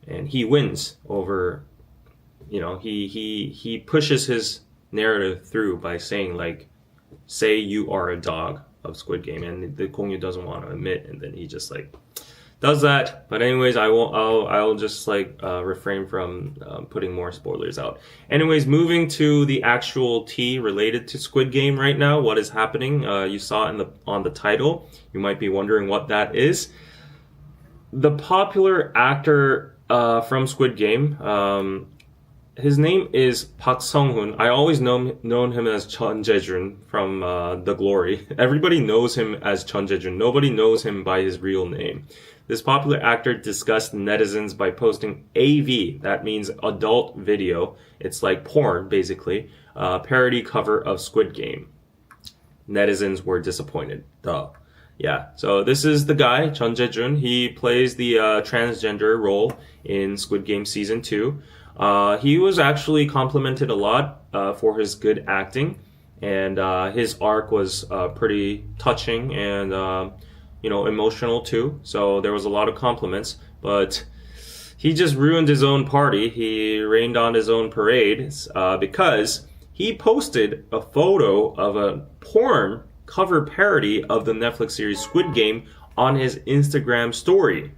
and he wins over. You know, he pushes his narrative through by saying like, "Say you are a dog of Squid Game," and the Kongyu doesn't want to admit, and then he just like does that. But anyways, I'll just like refrain from putting more spoilers out. Anyways, moving to the actual tea related to Squid Game right now. What is happening? You saw it on the title. You might be wondering what that is. The popular actor from Squid Game. His name is Park Sung-hoon. I always known him as Chun Jae-jun from The Glory. Everybody knows him as Chun Jae-jun. Nobody knows him by his real name. This popular actor disgusted netizens by posting AV, that means adult video. It's like porn, basically. Parody cover of Squid Game. Netizens were disappointed. Duh. Yeah, so this is the guy, Chun Jae-jun. He plays the transgender role in Squid Game Season 2. He was actually complimented a lot for his good acting, and his arc was pretty touching and you know, emotional too. So there was a lot of compliments. But he just ruined his own party. He rained on his own parade because he posted a photo of a porn cover parody of the Netflix series Squid Game on his Instagram story.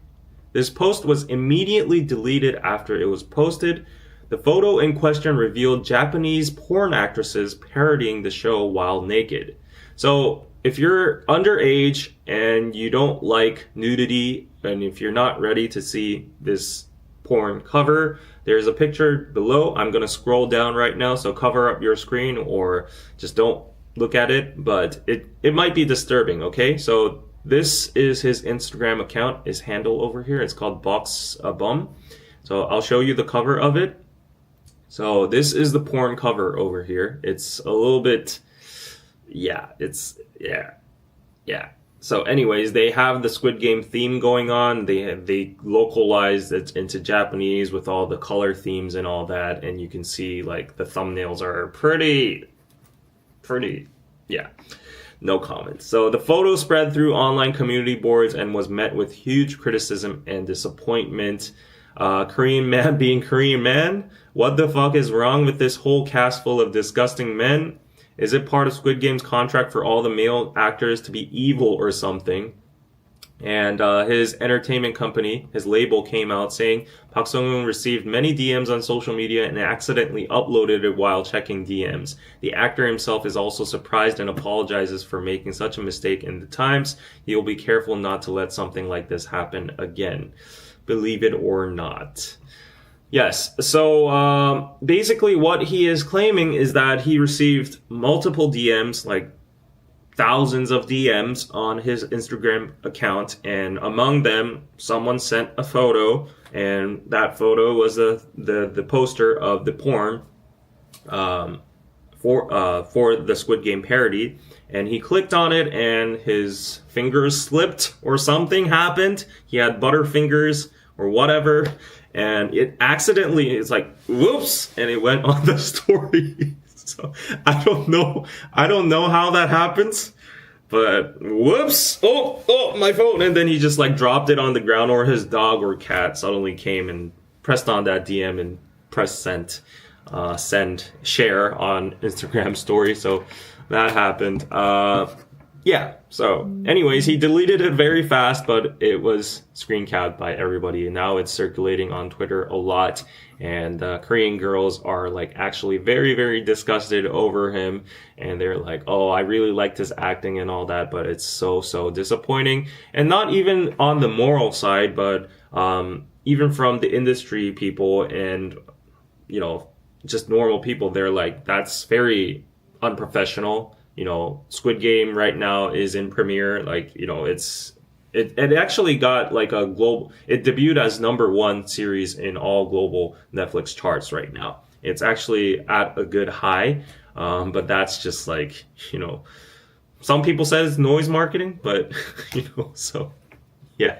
This post was immediately deleted after it was posted. The photo in question revealed Japanese porn actresses parodying the show while naked. So if you're underage and you don't like nudity, and if you're not ready to see this porn cover, there's a picture below. I'm going to scroll down right now, so cover up your screen or just don't look at it, but it might be disturbing, okay? So this is his Instagram account, his handle over here. It's called Box Bum. So I'll show you the cover of it. So this is the porn cover over here. It's a little bit, yeah. So anyways, they have the Squid Game theme going on. They localized it into Japanese with all the color themes and all that. And you can see like the thumbnails are pretty, yeah. No comments. So the photo spread through online community boards and was met with huge criticism and disappointment. Korean man being Korean man? What the fuck is wrong with this whole cast full of disgusting men? Is it part of Squid Game's contract for all the male actors to be evil or something? And his entertainment company, his label, came out saying Park Sung-woon received many DMs on social media and accidentally uploaded it while checking DMs. The actor himself is also surprised and apologizes for making such a mistake in the times. He will be careful not to let something like this happen again. Believe it or not. Yes, so basically what he is claiming is that he received multiple DMs, like thousands of DMs on his Instagram account, and among them, someone sent a photo, and that photo was the poster of the porn for the Squid Game parody, and he clicked on it, and his fingers slipped, or something happened. He had butterfingers, or whatever, and it accidentally, it's like, whoops, and it went on the story. So I don't know how that happens, but whoops, oh, my phone, and then he just like dropped it on the ground, or his dog or cat suddenly came and pressed on that DM and pressed send, share on Instagram story. So that happened. Yeah, so anyways, he deleted it very fast, but it was screen capped by everybody, and now it's circulating on Twitter a lot, and Korean girls are like actually very, very disgusted over him, and they're like, oh, I really liked his acting and all that, but it's so disappointing. And not even on the moral side, but even from the industry people and, you know, just normal people, they're like, that's very unprofessional. You know, Squid Game right now is in premiere. Like, you know, it actually got like a global, it debuted as #1 series in all global Netflix charts right now. It's actually at a good high, but that's just like, you know, some people said it's noise marketing, but you know, so yeah.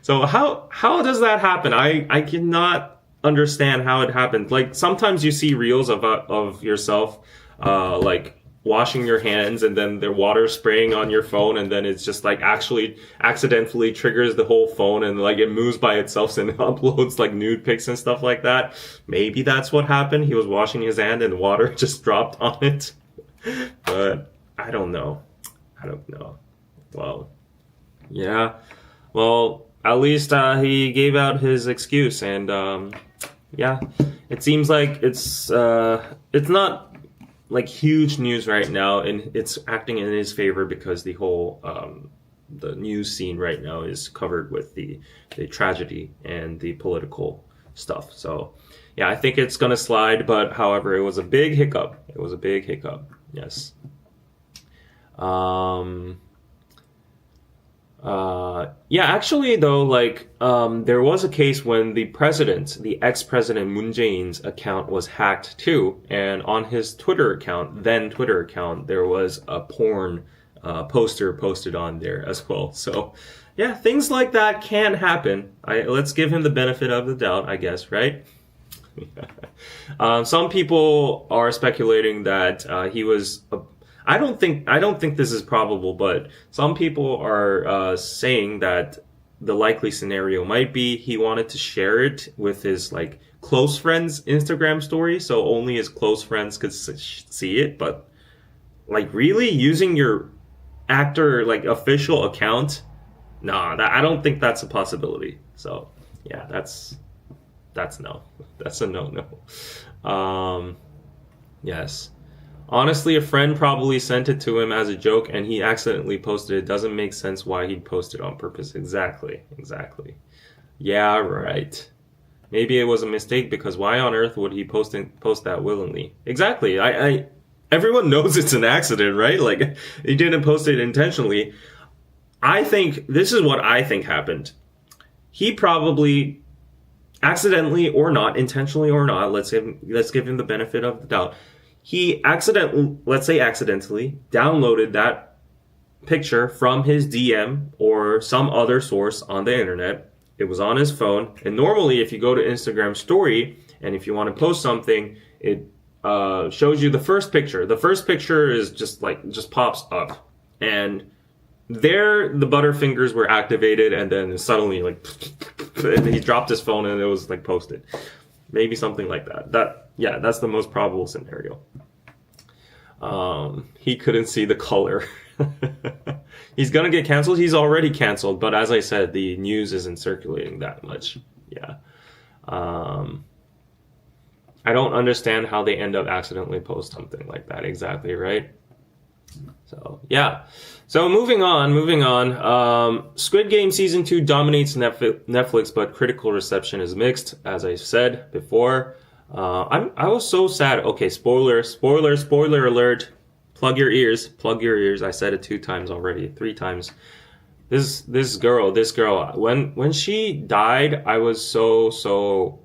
So how does that happen? I cannot understand how it happened. Like sometimes you see reels of yourself, like washing your hands and then the water spraying on your phone, and then it's just like actually accidentally triggers the whole phone and like it moves by itself and uploads like nude pics and stuff like that. Maybe that's what happened. He was washing his hand and water just dropped on it. But I don't know. Well, yeah. Well, at least he gave out his excuse, and yeah, it seems like it's not like huge news right now, and it's acting in his favor because the whole the news scene right now is covered with the tragedy and the political stuff. So yeah, I think it's gonna slide, but however, it was a big hiccup. Yes. Yeah, actually though, like, there was a case when the ex-president Moon Jae-in's account was hacked too, and on his Twitter account, there was a porn poster posted on there as well. So yeah, things like that can happen. Let's give him the benefit of the doubt, I guess, right? Some people are speculating that he was I don't think this is probable, but some people are saying that the likely scenario might be he wanted to share it with his like close friends Instagram story, so only his close friends could see it. But like really using your actor like official account, nah, I don't think that's a possibility. So yeah, that's no, that's a no. Yes. Honestly, a friend probably sent it to him as a joke and he accidentally posted it. Doesn't make sense why he'd post it on purpose. Exactly. Yeah, right. Maybe it was a mistake because why on earth would he post that willingly? Exactly. I everyone knows it's an accident, right? Like he didn't post it intentionally. I think this is what I think happened. He probably accidentally or not, intentionally or not, let's give him the benefit of the doubt. He let's say accidentally, downloaded that picture from his DM or some other source on the internet. It was on his phone. And normally, if you go to Instagram story and if you want to post something, it shows you the first picture. The first picture is just pops up. And there, the Butterfingers were activated, and then suddenly, like, he dropped his phone and it was like posted. Maybe something like that. That's the most probable scenario. He couldn't see the color. He's gonna get canceled. He's already canceled, but as I said, the news isn't circulating that much. Yeah. I don't understand how they end up accidentally post something like that. Exactly, right? So, yeah. So moving on. Squid Game Season 2 dominates Netflix, but critical reception is mixed, as I said before. I was so sad. Okay, spoiler alert. Plug your ears. I said it 2 times already, 3 times. This girl, when she died, I was so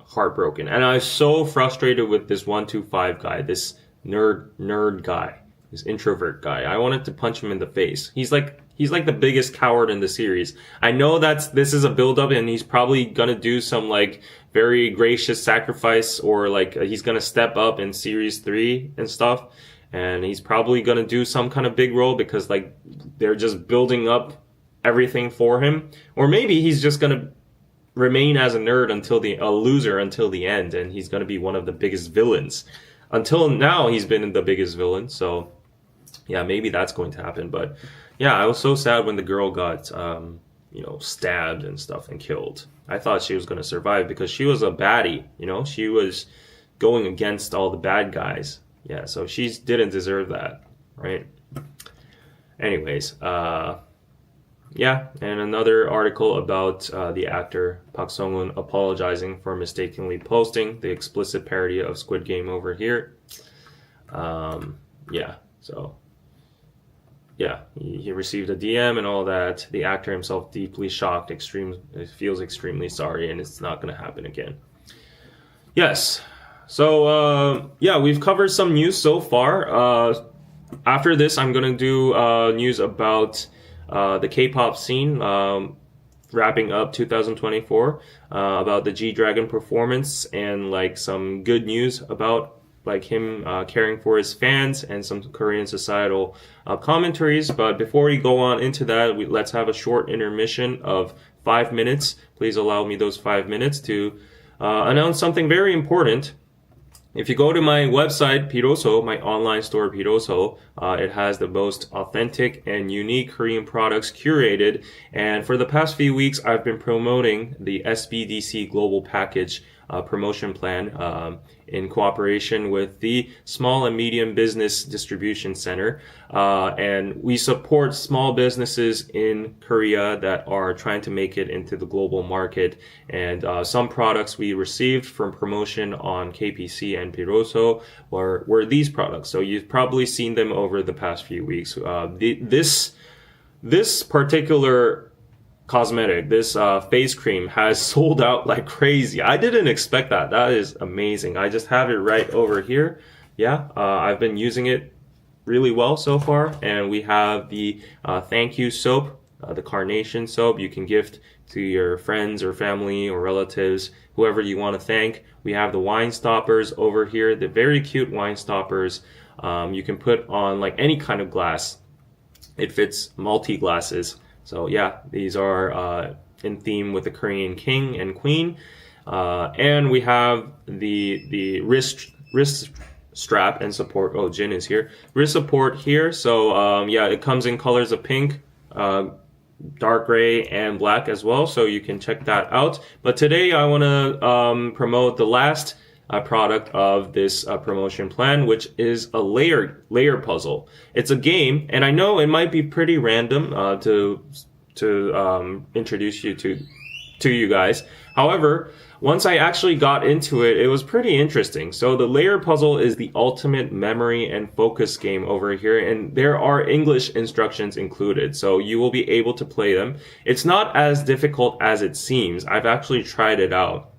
heartbroken. And I was so frustrated with this 125 guy, this nerd guy. This introvert guy. I wanted to punch him in the face. He's like the biggest coward in the series. I know this is a build up and he's probably gonna do some like very gracious sacrifice or like he's gonna step up in series 3 and stuff. And he's probably gonna do some kind of big role because like they're just building up everything for him. Or maybe he's just gonna remain as a loser until the end and he's gonna be one of the biggest villains. Until now he's been the biggest villain, so yeah, maybe that's going to happen. But yeah, I was so sad when the girl got, stabbed and stuff and killed. I thought she was going to survive because she was a baddie, she was going against all the bad guys. Yeah, so she didn't deserve that, right? Anyways, yeah, and another article about the actor Park Sung-hoon apologizing for mistakenly posting the explicit parody of Squid Game over here. He received a DM and all that. The actor himself deeply shocked, feels extremely sorry, and it's not going to happen again. Yes. So, we've covered some news so far. After this, I'm going to do news about the K-pop scene, wrapping up 2024, about the G-Dragon performance and like some good news about like him caring for his fans and some Korean societal commentaries. But before we go on into that, let's have a short intermission of 5 minutes. Please allow me those 5 minutes to announce something very important. If you go to my website, Piroso, my online store, Piroso, it has the most authentic and unique Korean products curated. And for the past few weeks, I've been promoting the SBDC Global Package promotion plan in cooperation with the Small and Medium Business Distribution Center. And we support small businesses in Korea that are trying to make it into the global market. And some products we received from promotion on KPC and Piroso were these products. So you've probably seen them over the past few weeks. This particular cosmetic, this face cream has sold out like crazy. I didn't expect that. That is amazing. I just have it right over here. Yeah, I've been using it really well so far. And we have the thank you soap, the carnation soap you can gift to your friends or family or relatives, whoever you want to thank. We have the wine stoppers over here, the very cute wine stoppers. You can put on like any kind of glass. It fits multi glasses. So yeah, these are in theme with the Korean king and queen. And we have the wrist strap and support. Oh, Jin is here. Wrist support here. So yeah, it comes in colors of pink, dark gray, and black as well. So you can check that out. But today I want to promote the last product of this promotion plan, which is a layer puzzle. It's a game, and I know it might be pretty random to introduce you to you guys. However, once I actually got into it, it was pretty interesting. So the layer puzzle is the ultimate memory and focus game over here, and there are English instructions included, so you will be able to play them. It's not as difficult as it seems. I've actually tried it out.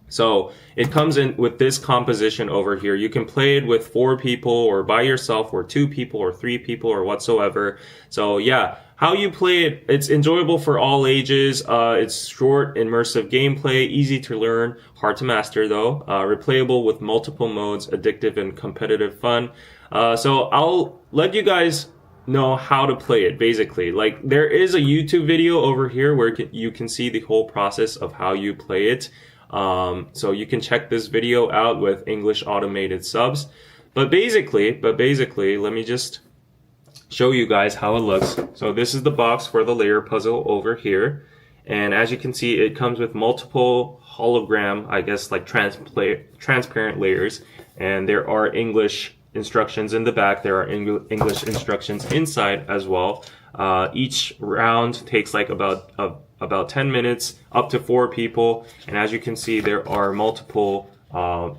So it comes in with this composition over here. You can play it with 4 people or by yourself or 2 people or 3 people or whatsoever. So yeah, how you play it, it's enjoyable for all ages. It's short, immersive gameplay, easy to learn, hard to master though. Replayable with multiple modes, addictive and competitive fun. So I'll let you guys know how to play it basically. Like there is a YouTube video over here where you can see the whole process of how you play it. So you can check this video out with English automated subs. But basically, let me just show you guys how it looks. So this is the box for the layer puzzle over here. And as you can see, it comes with multiple hologram, I guess like transparent layers. And there are English instructions in the back. There are English instructions inside as well. Each round takes like about 10 minutes, up to 4 people. And as you can see, there are multiple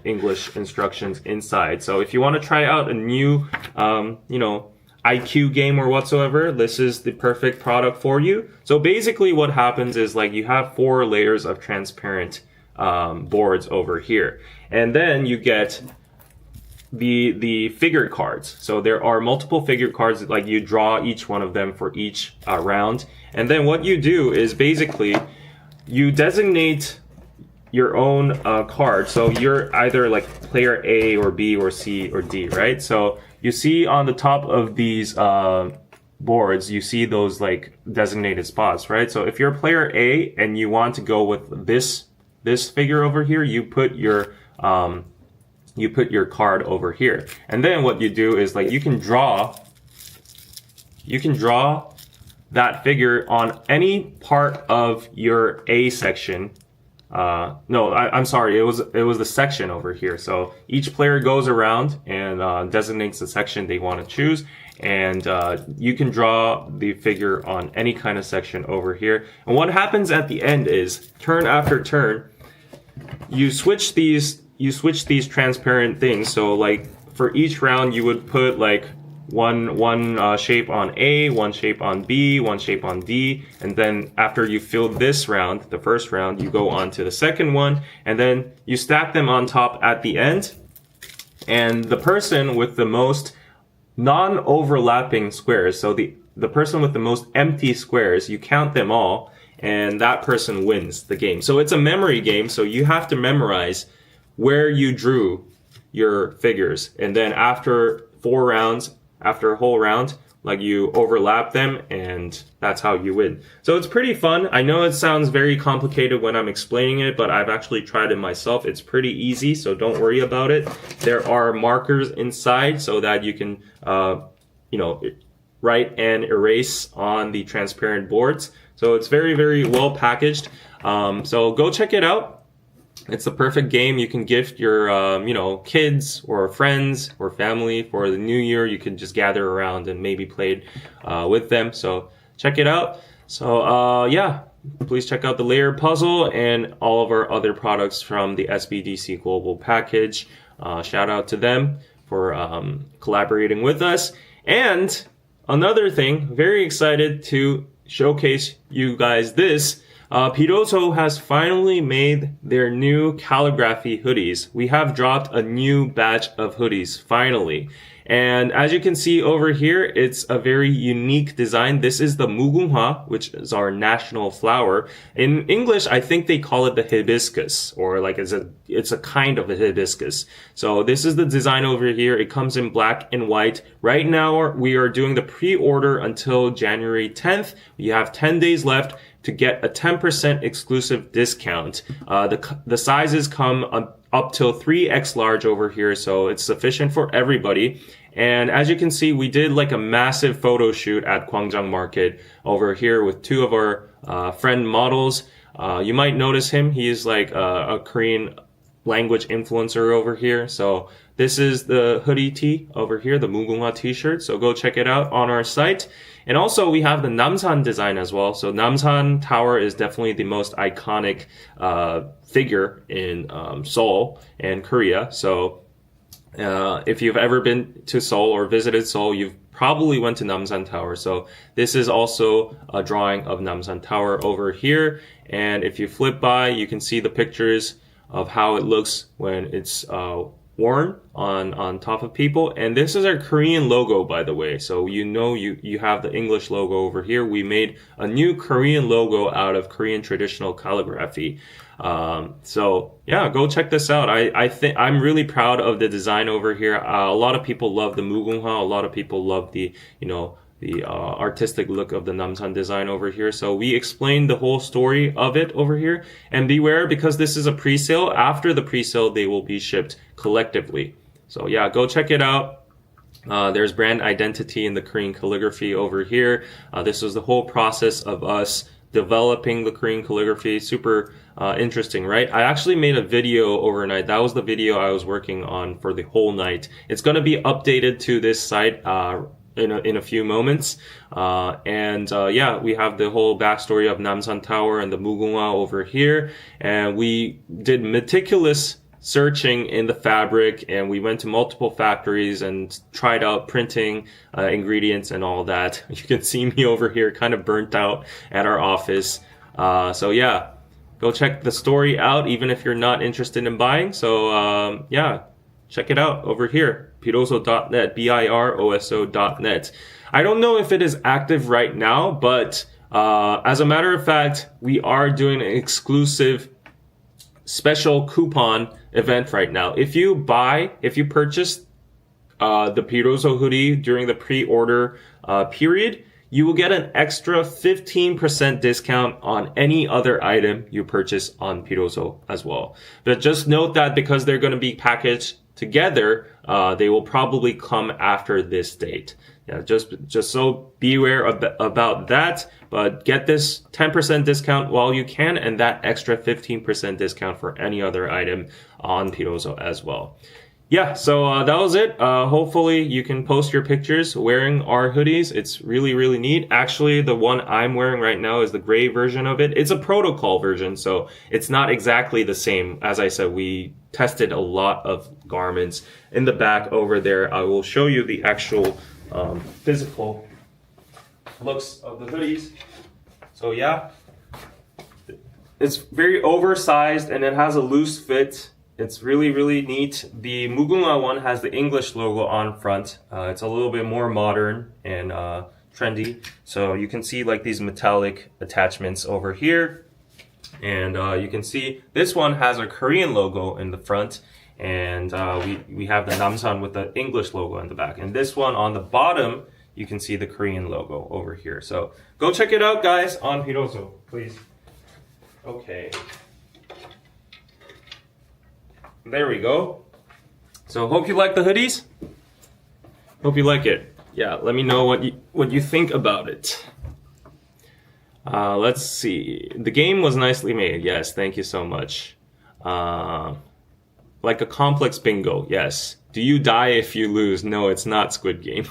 English instructions inside. So if you want to try out a new, IQ game or whatsoever, this is the perfect product for you. So basically what happens is like you have 4 layers of transparent boards over here. And then you get the figure cards. So there are multiple figure cards, like you draw each one of them for each round. And then what you do is basically you designate your own card. So you're either like player A or B or C or D, right? So you see on the top of these boards, you see those like designated spots, right? So if you're player A and you want to go with this figure over here, you put your card over here. And then what you do is like you can draw that figure on any part of your A section. I'm sorry, it was the section over here. So each player goes around and designates the section they want to choose, and you can draw the figure on any kind of section over here. And what happens at the end is turn after turn, you switch these transparent things. So like for each round you would put like one shape on A, one shape on B, one shape on D, and then after you fill this round, the first round, you go on to the second one, and then you stack them on top at the end, and the person with the most non-overlapping squares, so the person with the most empty squares, you count them all, and that person wins the game. So it's a memory game, so you have to memorize where you drew your figures, and then after 4 rounds, after a whole round, like you overlap them, and that's how you win. So it's pretty fun. I know it sounds very complicated when I'm explaining it, but I've actually tried it myself. It's pretty easy, so don't worry about it. There are markers inside so that you can, write and erase on the transparent boards. So it's very, very well packaged. So go check it out. It's the perfect game. You can gift your, kids or friends or family for the new year. You can just gather around and maybe play it with them. So check it out. So, please check out the layer puzzle and all of our other products from the SBDC Global package. Shout out to them for collaborating with us. And another thing, very excited to showcase you guys this. Piroso has finally made their new calligraphy hoodies. We have dropped a new batch of hoodies, finally. And as you can see over here, it's a very unique design. This is the mugunghwa, which is our national flower. In English, I think they call it the hibiscus, or like it's a kind of a hibiscus. So this is the design over here. It comes in black and white. Right now, we are doing the pre-order until January 10th. You have 10 days left to get a 10% exclusive discount. The sizes come up till 3X large over here, so it's sufficient for everybody. And as you can see, we did like a massive photo shoot at Gwangjang Market over here with two of our friend models. You might notice him. He is like a Korean language influencer over here. So this is the hoodie tee over here, the mugunghwa t-shirt. So go check it out on our site. And also we have the Namsan design as well. So Namsan Tower is definitely the most iconic figure in Seoul and Korea. So if you've ever been to Seoul or visited Seoul, you've probably went to Namsan Tower. So this is also a drawing of Namsan Tower over here. And if you flip by, you can see the pictures of how it looks when it's worn on top of people. And this is our Korean logo, by the way. So you have the English logo over here. We made a new Korean logo out of Korean traditional calligraphy. So yeah, go check this out. I think I'm really proud of the design over here. A lot of people love the mugunghwa. A lot of people love the artistic look of the Namsan design over here. So we explained the whole story of it over here. And beware, because this is a pre-sale. After the pre-sale, they will be shipped collectively. So yeah, go check it out. There's brand identity in the Korean calligraphy over here. This was the whole process of us developing the Korean calligraphy. Super interesting, right? I actually made a video overnight. That was the video I was working on for the whole night. It's going to be updated to this site in a few moments. Yeah, we have the whole backstory of Namsan Tower and the mugunghwa over here. And we did meticulous searching in the fabric, and we went to multiple factories and tried out printing ingredients and all that. You can see me over here kind of burnt out at our office. So yeah, go check the story out even if you're not interested in buying. So yeah, check it out over here, biroso.net, biroso.net. I don't know if it is active right now, but as a matter of fact, we are doing an exclusive special coupon event right now. If you purchase the Piroso hoodie during the pre-order period, you will get an extra 15% discount on any other item you purchase on Piroso as well. But just note that because they're going to be packaged together, they will probably come after this date. Yeah, just so beware about that. But get this 10% discount while you can, and that extra 15% discount for any other item on Piroso as well. Yeah, so that was it. Hopefully you can post your pictures wearing our hoodies. It's really, really neat. Actually, the one I'm wearing right now is the gray version of it. It's a protocol version, so it's not exactly the same. As I said, we tested a lot of garments. In the back over there, I will show you the actual physical looks of the hoodies. So yeah, it's very oversized and it has a loose fit. It's really, really neat. The mugunghwa one has the English logo on front. It's a little bit more modern and trendy. So you can see like these metallic attachments over here. And you can see this one has a Korean logo in the front. And we have the Namsan with the English logo in the back. And this one on the bottom, you can see the Korean logo over here. So go check it out, guys, on Piroso, please. Okay. There we go. So hope you like the hoodies. Hope you like it. Yeah, let me know what you think about it. Let's see. The game was nicely made. Yes, thank you so much. Like a complex bingo. Yes. Do you die if you lose? No, it's not Squid Game.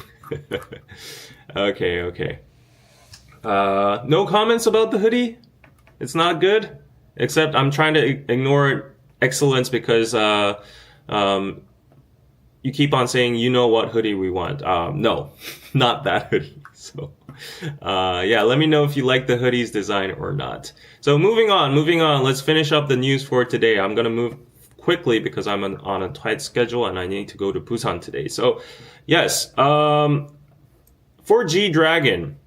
Okay. No comments about the hoodie? It's not good? Except I'm trying to ignore excellence because you you keep on saying, you know what hoodie we want. No, not that hoodie. So, yeah, let me know if you like the hoodie's design or not. So moving on. Let's finish up the news for today. I'm going to move quickly because I'm on a tight schedule and I need to go to Busan today. So, yes, for G-Dragon,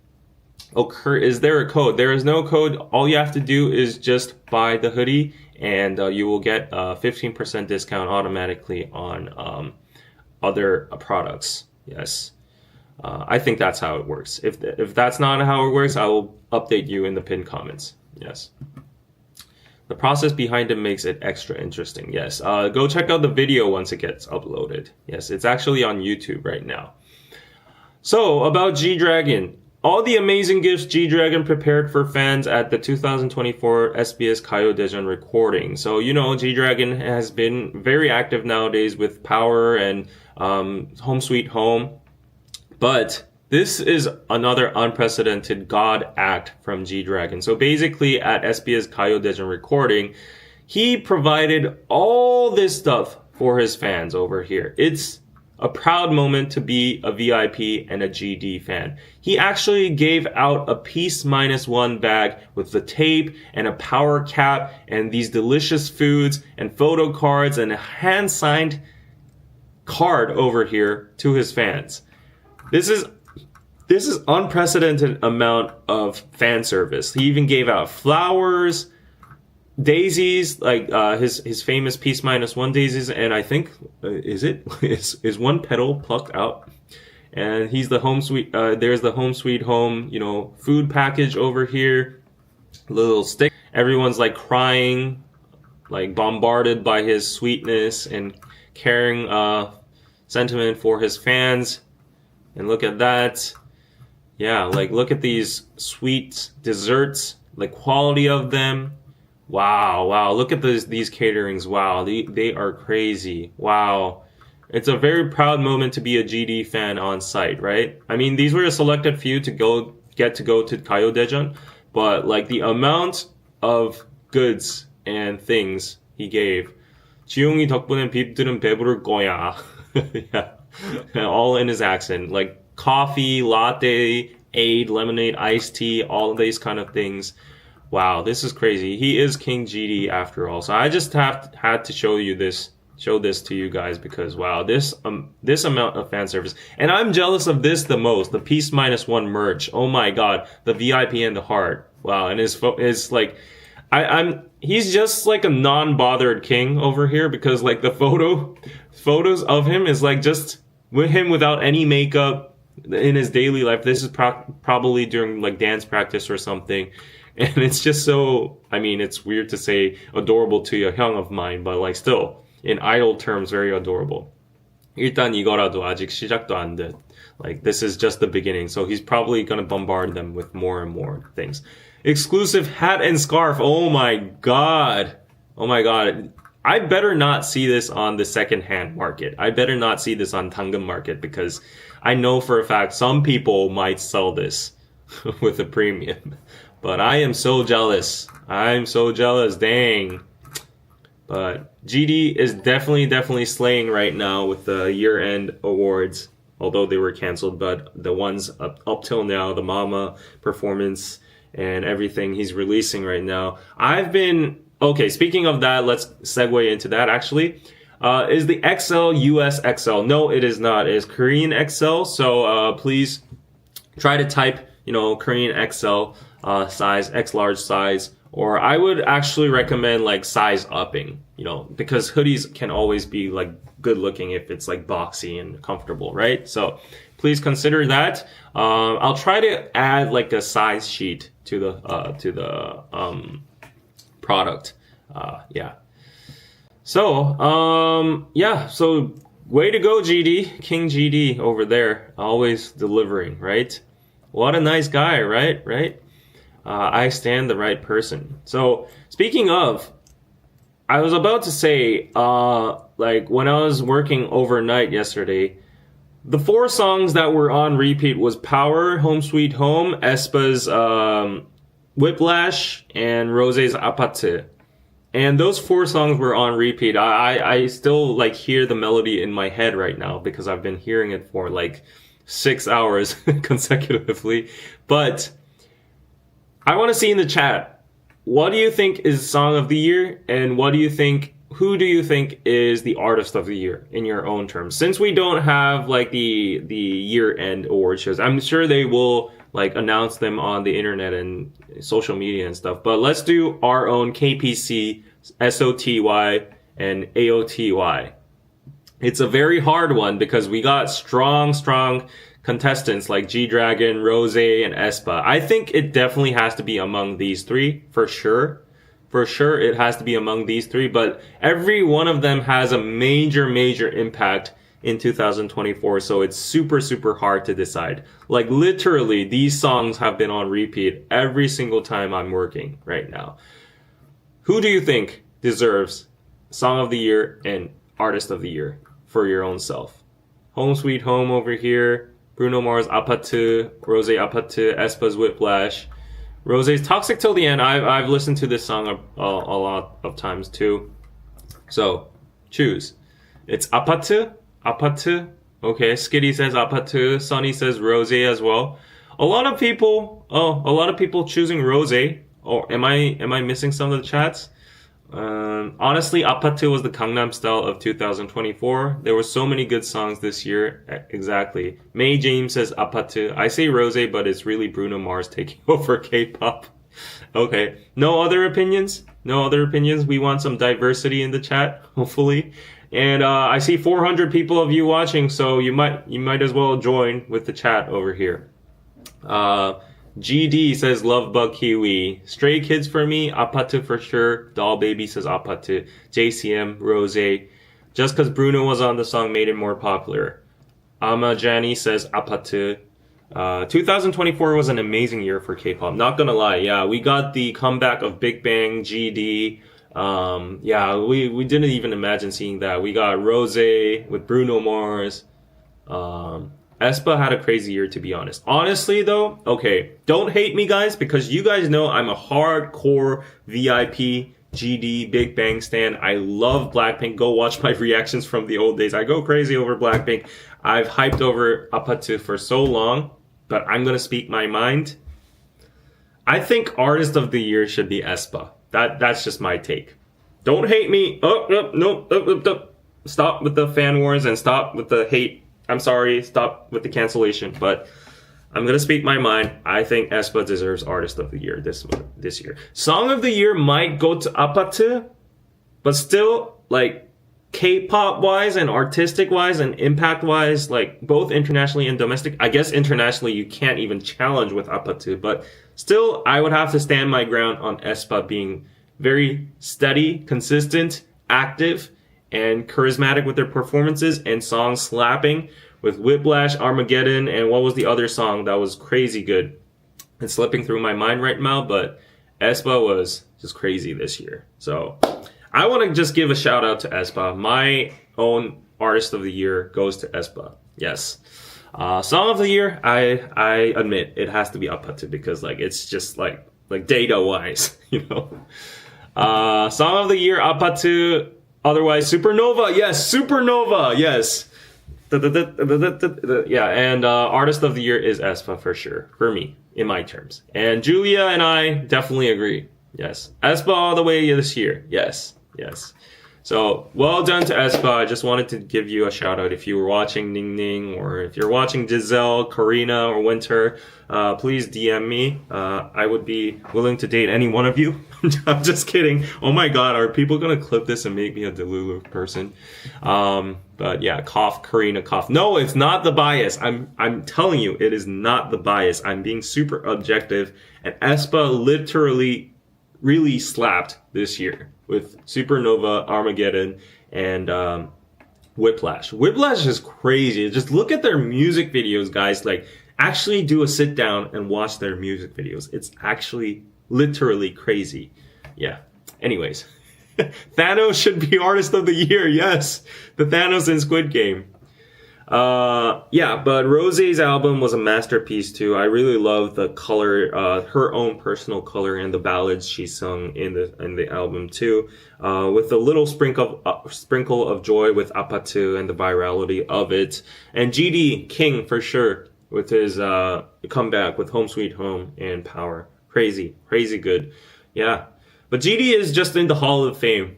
is there a code? There is no code. All you have to do is just buy the hoodie and you will get a 15% discount automatically on other products. Yes. I think that's how it works. If that's not how it works, I will update you in the pinned comments. Yes. The process behind it makes it extra interesting. Yes. Go check out the video once it gets uploaded. Yes, it's actually on YouTube right now. So, about G-Dragon. All the amazing gifts G-Dragon prepared for fans at the 2024 SBS Gayo recording. So, you know, G-Dragon has been very active nowadays with Power and Home Sweet Home. But this is another unprecedented God act from G-Dragon. So basically at SBS Gayo recording, he provided all this stuff for his fans over here. It's a proud moment to be a VIP and a GD fan. He actually gave out a Peace -1 bag with the tape and a power cap and these delicious foods and photo cards and a hand-signed card over here to his fans. This is unprecedented amount of fan service. He even gave out flowers, daisies, like his famous Peace -1 daisies, and I think is one petal plucked out. And he's the home sweet. There's the Home Sweet Home, you know, food package over here. Little stick. Everyone's like crying, like bombarded by his sweetness and caring sentiment for his fans. And look at that. Yeah, like look at these sweet desserts, the quality of them. Wow. Look at these caterings. Wow, they are crazy. Wow. It's a very proud moment to be a GD fan on site, right? I mean, these were a selected few to get to go to Gayo Daejeon, but like the amount of goods and things he gave. 지용이 덕분에 빕들은 배부를 거야. Yeah. All in his accent, like coffee, latte, aid, lemonade, iced tea, all of these kind of things. Wow, this is crazy. He is King GD after all. So I just had to show this to you guys because wow, this amount of fan service. And I'm jealous of this the most, the Peace -1 merch. Oh my god, the VIP and the heart. Wow, and his like he's just like a non-bothered king over here because like the photos of him is like just with him without any makeup in his daily life. This is probably during like dance practice or something. And it's just so, I mean, it's weird to say adorable to a hyung of mine, but like still, in idol terms, very adorable. 일단 이거라도 아직 시작도 안 돼. Like this is just the beginning. So he's probably gonna bombard them with more and more things. Exclusive hat and scarf. Oh my god. I better not see this on the second-hand market. I better not see this on 당근 market because I know for a fact some people might sell this with a premium. But I am so jealous. I'm so jealous. Dang. But GD is definitely slaying right now with the year-end awards. Although they were canceled, but the ones up till now, the Mama performance and everything he's releasing right now. Okay, speaking of that, let's segue into that actually. Is the XL US XL? No, it is not. It is Korean XL. So please try to type, you know, Korean XL size, X large size, or I would actually recommend like size upping, you know, because hoodies can always be like good looking if it's like boxy and comfortable, right? So please consider that. I'll try to add like a size sheet to the product. Yeah. So, yeah, so way to go, GD, King GD over there, always delivering, right? What a nice guy, right? I stand the right person. So, speaking of, I was about to say, like when I was working overnight yesterday, the 4 songs that were on repeat was Power, Home Sweet Home, aespa's Whiplash, and Rose's 아파트. And those 4 songs were on repeat. I still like hear the melody in my head right now because I've been hearing it for like 6 hours consecutively. But I want to see in the chat, what do you think is song of the year? And who do you think is the artist of the year in your own terms? Since we don't have like the year end award shows, I'm sure they will like announce them on the internet and social media and stuff. But let's do our own KPC, SOTY, and AOTY. It's a very hard one because we got strong contestants like G-Dragon, Rose, and aespa. I think it definitely has to be among these 3, for sure. For sure, it has to be among these 3, but every one of them has a major impact in 2024, so it's super hard to decide. Like literally, these songs have been on repeat every single time I'm working right now. Who do you think deserves Song of the Year and Artist of the Year for your own self? Home Sweet Home over here, Bruno Mars 아파트, Rose 아파트, aespa's Whiplash, Rose's Toxic Till the End. I've listened to this song a lot of times too. So choose. It's 아파트. Okay, Skitty says 아파트. Sunny says Rose as well. A lot of people choosing Rose. Or am I missing some of the chats? Honestly, 아파트 was the Gangnam Style of 2024. There were so many good songs this year. Exactly. May James says 아파트. I say Rose, but it's really Bruno Mars taking over K-pop. Okay. No other opinions? We want some diversity in the chat, hopefully. And I see 400 people of you watching, so you might as well join with the chat over here. GD says Love Bug Kiwi. Stray Kids for me, 아파트 for sure. Doll Baby says 아파트. JCM, Rose. Just because Bruno was on the song made it more popular. Amajani says 아파트. 2024 was an amazing year for K-pop. Not gonna lie, yeah, we got the comeback of Big Bang, GD. Yeah, we didn't even imagine seeing that. We got Rose with Bruno Mars. aespa had a crazy year, to be honest. Honestly, though, okay, don't hate me, guys, because you guys know I'm a hardcore VIP, GD, Big Bang stan. I love Blackpink. Go watch my reactions from the old days. I go crazy over Blackpink. I've hyped over 아파트 for so long, but I'm gonna speak my mind. I think Artist of the Year should be aespa. That's just my take. Don't hate me. No. Stop with the fan wars and stop with the hate. I'm sorry. Stop with the cancellation. But I'm gonna speak my mind. I think aespa deserves Artist of the Year this year. Song of the Year might go to 아파트, but still, like, K-pop wise and artistic wise and impact wise, like both internationally and domestic. I guess internationally you can't even challenge with 아파트, but still I would have to stand my ground on aespa being very steady, consistent, active, and charismatic with their performances and songs slapping with Whiplash, Armageddon, and what was the other song that was crazy good? It's slipping through my mind right now, but aespa was just crazy this year. So I want to just give a shout out to aespa. My own Artist of the Year goes to aespa. Yes. Song of the Year, I admit it has to be 아파트 because like it's just like data wise, you know. Song of the Year, 아파트. Otherwise, Supernova. Yes, Supernova. Yes. Yeah, and Artist of the Year is aespa for sure, for me, in my terms. And Julia and I definitely agree. Yes. aespa all the way this year. Yes. So, well done to aespa. I just wanted to give you a shout out if you were watching Ning Ning, or if you're watching Giselle, Karina, or Winter, please DM me. I would be willing to date any one of you. I'm just kidding. Oh my god, are people gonna clip this and make me a Delulu person? But yeah, cough, Karina, cough. No, it's not the bias. I'm telling you, it is not the bias. I'm being super objective, and aespa literally really slapped this year with Supernova, Armageddon, and Whiplash. Whiplash is crazy. Just look at their music videos, guys. Like, actually do a sit down and watch their music videos. It's actually literally crazy. Yeah. Anyways. Thanos should be Artist of the Year. Yes. The Thanos in Squid Game. Yeah, but Rosé's album was a masterpiece too. I really love the color, her own personal color, and the ballads she sung in the album too, with a little sprinkle of joy with Apatu and the virality of it, and GD King for sure with his comeback with Home Sweet Home and Power. Crazy good. Yeah, but GD is just in the Hall of Fame.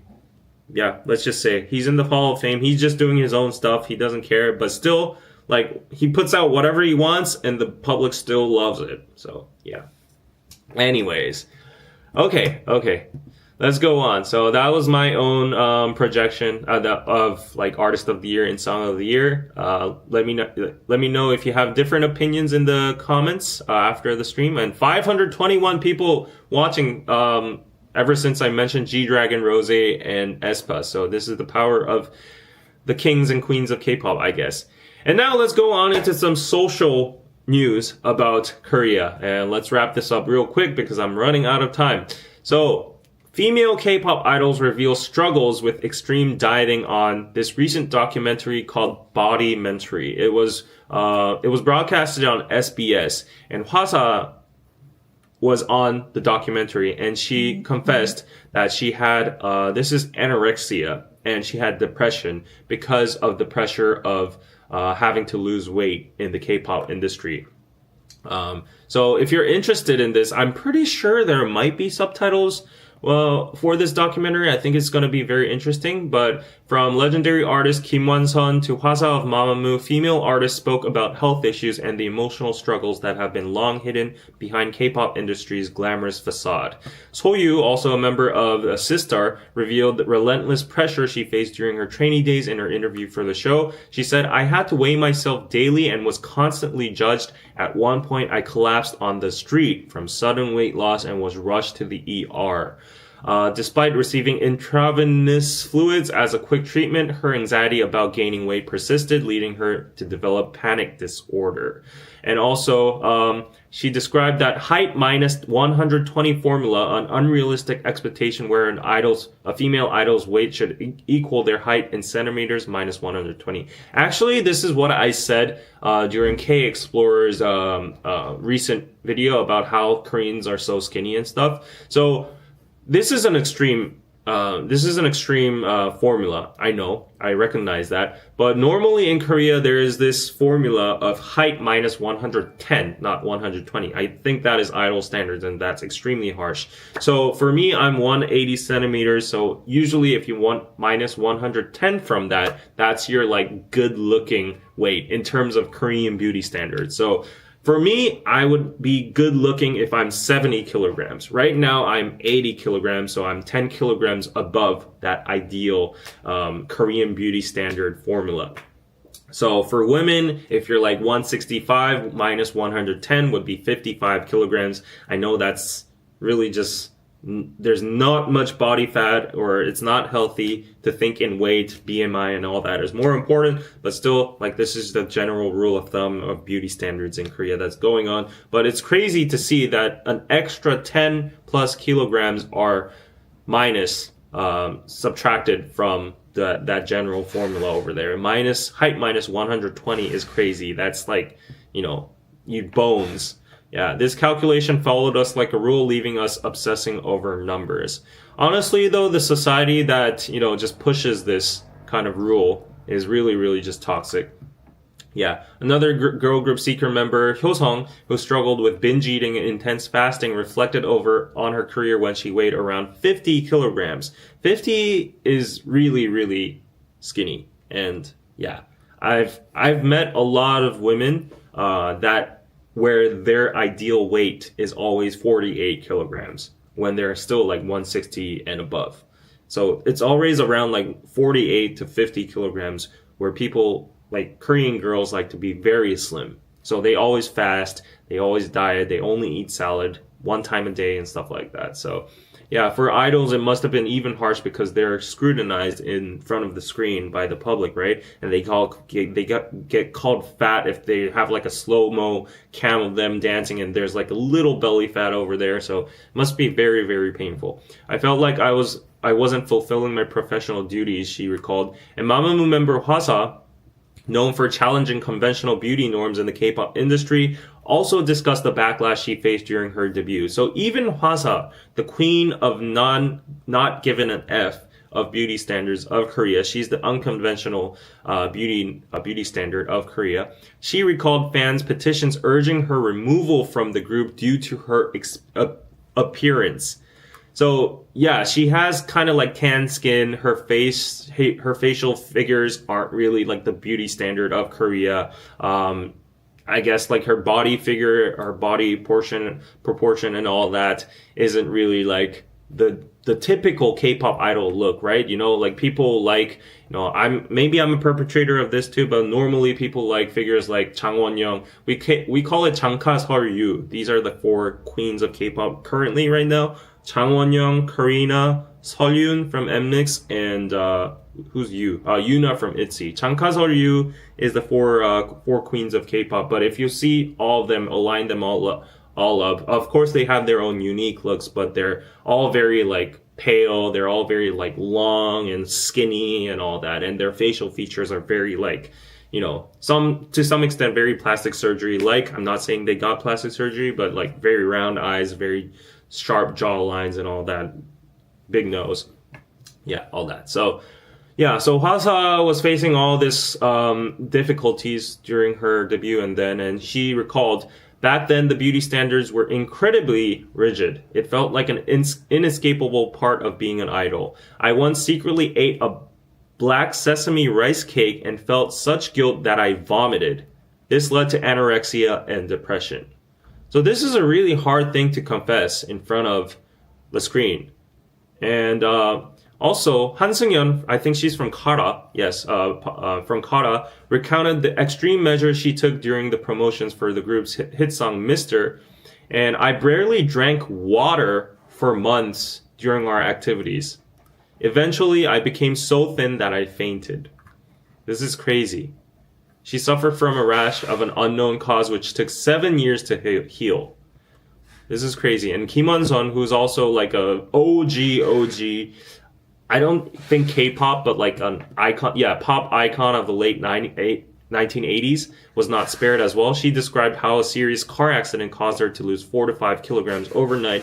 Yeah, let's just say he's in the Hall of Fame. He's just doing his own stuff. He doesn't care, but still, like, he puts out whatever he wants and the public still loves it. So, yeah. Anyways. Okay. Let's go on. So that was my own projection of like Artist of the Year and Song of the Year. Let me know if you have different opinions in the comments after the stream. And 521 people watching ever since I mentioned G-Dragon, Rosé, and aespa. So this is the power of the kings and queens of K-pop, I guess. And now let's go on into some social news about Korea. And let's wrap this up real quick because I'm running out of time. So, female K-pop idols reveal struggles with extreme dieting on this recent documentary called Bodymentary. It was broadcasted on SBS, and Hwasa was on the documentary, and she confessed that she had this is anorexia, and she had depression because of the pressure of having to lose weight in the K-pop industry. So if you're interested in this, I'm pretty sure there might be subtitles for this documentary. I think it's going to be very interesting. But from legendary artist Kim Wan-sun to Hwasa of Mamamoo, female artists spoke about health issues and the emotional struggles that have been long hidden behind K-pop industry's glamorous facade. Soyu, also a member of Sistar, revealed the relentless pressure she faced during her trainee days in her interview for the show. She said, "I had to weigh myself daily and was constantly judged. At one point, I collapsed on the street from sudden weight loss and was rushed to the ER. Despite receiving intravenous fluids as a quick treatment, her anxiety about gaining weight persisted, leading her to develop panic disorder." And also, she described that height minus 120 formula, an unrealistic expectation where a female idol's weight should equal their height in centimeters minus 120. Actually, this is what I said during K Explorer's recent video about how Koreans are so skinny and stuff. So this is an extreme formula. I know, I recognize that. But normally in Korea, there is this formula of height minus 110, not 120. I think that is idol standards, and that's extremely harsh. So for me, I'm 180 centimeters. So usually if you want minus 110 from that, that's your like good looking weight in terms of Korean beauty standards. So for me, I would be good looking if I'm 70 kilograms. Right now, I'm 80 kilograms, so I'm 10 kilograms above that ideal Korean beauty standard formula. So for women, if you're like 165 minus 110 would be 55 kilograms. I know that's really just, there's not much body fat, or it's not healthy to think in weight, BMI, and all that is more important, but still, like, this is the general rule of thumb of beauty standards in Korea that's going on. But it's crazy to see that an extra 10 plus kilograms are subtracted from that general formula over there. Height minus 120 is crazy. That's like, you bones. Yeah, this calculation followed us like a rule, leaving us obsessing over numbers. Honestly, though, the society that, just pushes this kind of rule is really, really just toxic. Yeah, another girl group Seeker member, Hwasa, who struggled with binge eating and intense fasting, reflected on her career when she weighed around 50 kilograms. 50 is really, really skinny. And yeah, I've met a lot of women where their ideal weight is always 48 kilograms when they're still like 160 and above. So it's always around like 48 to 50 kilograms where people, like Korean girls, like to be very slim. So they always fast, they always diet, they only eat salad one time a day and stuff like that. So yeah, for idols, it must have been even harsh because they're scrutinized in front of the screen by the public, right? And they get called fat if they have like a slow-mo cam of them dancing and there's like a little belly fat over there. So it must be very, very painful. I felt like I wasn't fulfilling my professional duties, she recalled. And Mamamoo member Hwasa known for challenging conventional beauty norms in the K-pop industry, also discussed the backlash she faced during her debut. So even Hwasa, the queen of not given an F of beauty standards of Korea, she's the unconventional beauty standard of Korea. She recalled fans' petitions urging her removal from the group due to her appearance. So yeah, she has kind of like tan skin. Her facial figures aren't really like the beauty standard of Korea. I guess like her body figure, her body proportion and all that isn't really like the typical K-pop idol look, right? You know, like people like, you know, I'm a perpetrator of this too, but normally people like figures like Chang Won-young. We call it Changka Seolyu. These are the 4 queens of K-pop currently right now. Chang Won-young, Karina, Seolyun from Mnix, and who's Yuna from ITZY. Changka Seolyu is the 4 queens of K-pop. But if you see all of them, align them all up. Of course, they have their own unique looks, but they're all very like pale. They're all very like long and skinny and all that, and their facial features are very like, you know, to some extent very plastic surgery. Like, I'm not saying they got plastic surgery, but like very round eyes, very sharp jaw lines and all that, big nose, yeah, all that. So yeah, so Hwasa was facing all this difficulties during her debut, and she recalled, back then, the beauty standards were incredibly rigid. It felt like an inescapable part of being an idol. I once secretly ate a black sesame rice cake and felt such guilt that I vomited. This led to anorexia and depression. So this is a really hard thing to confess in front of the screen. And also, Han Seung-yeon, I think she's from Kara, yes, from Kara, recounted the extreme measures she took during the promotions for the group's hit song Mr. And I barely drank water for months during our activities. Eventually, I became so thin that I fainted. This is crazy. She suffered from a rash of an unknown cause which took 7 years to heal. This is crazy. And Kim Won-sun, who's also like a OG, I don't think K-pop, but like an icon, yeah, pop icon of the late 1980s, was not spared as well. She described how a serious car accident caused her to lose 4 to 5 kilograms overnight,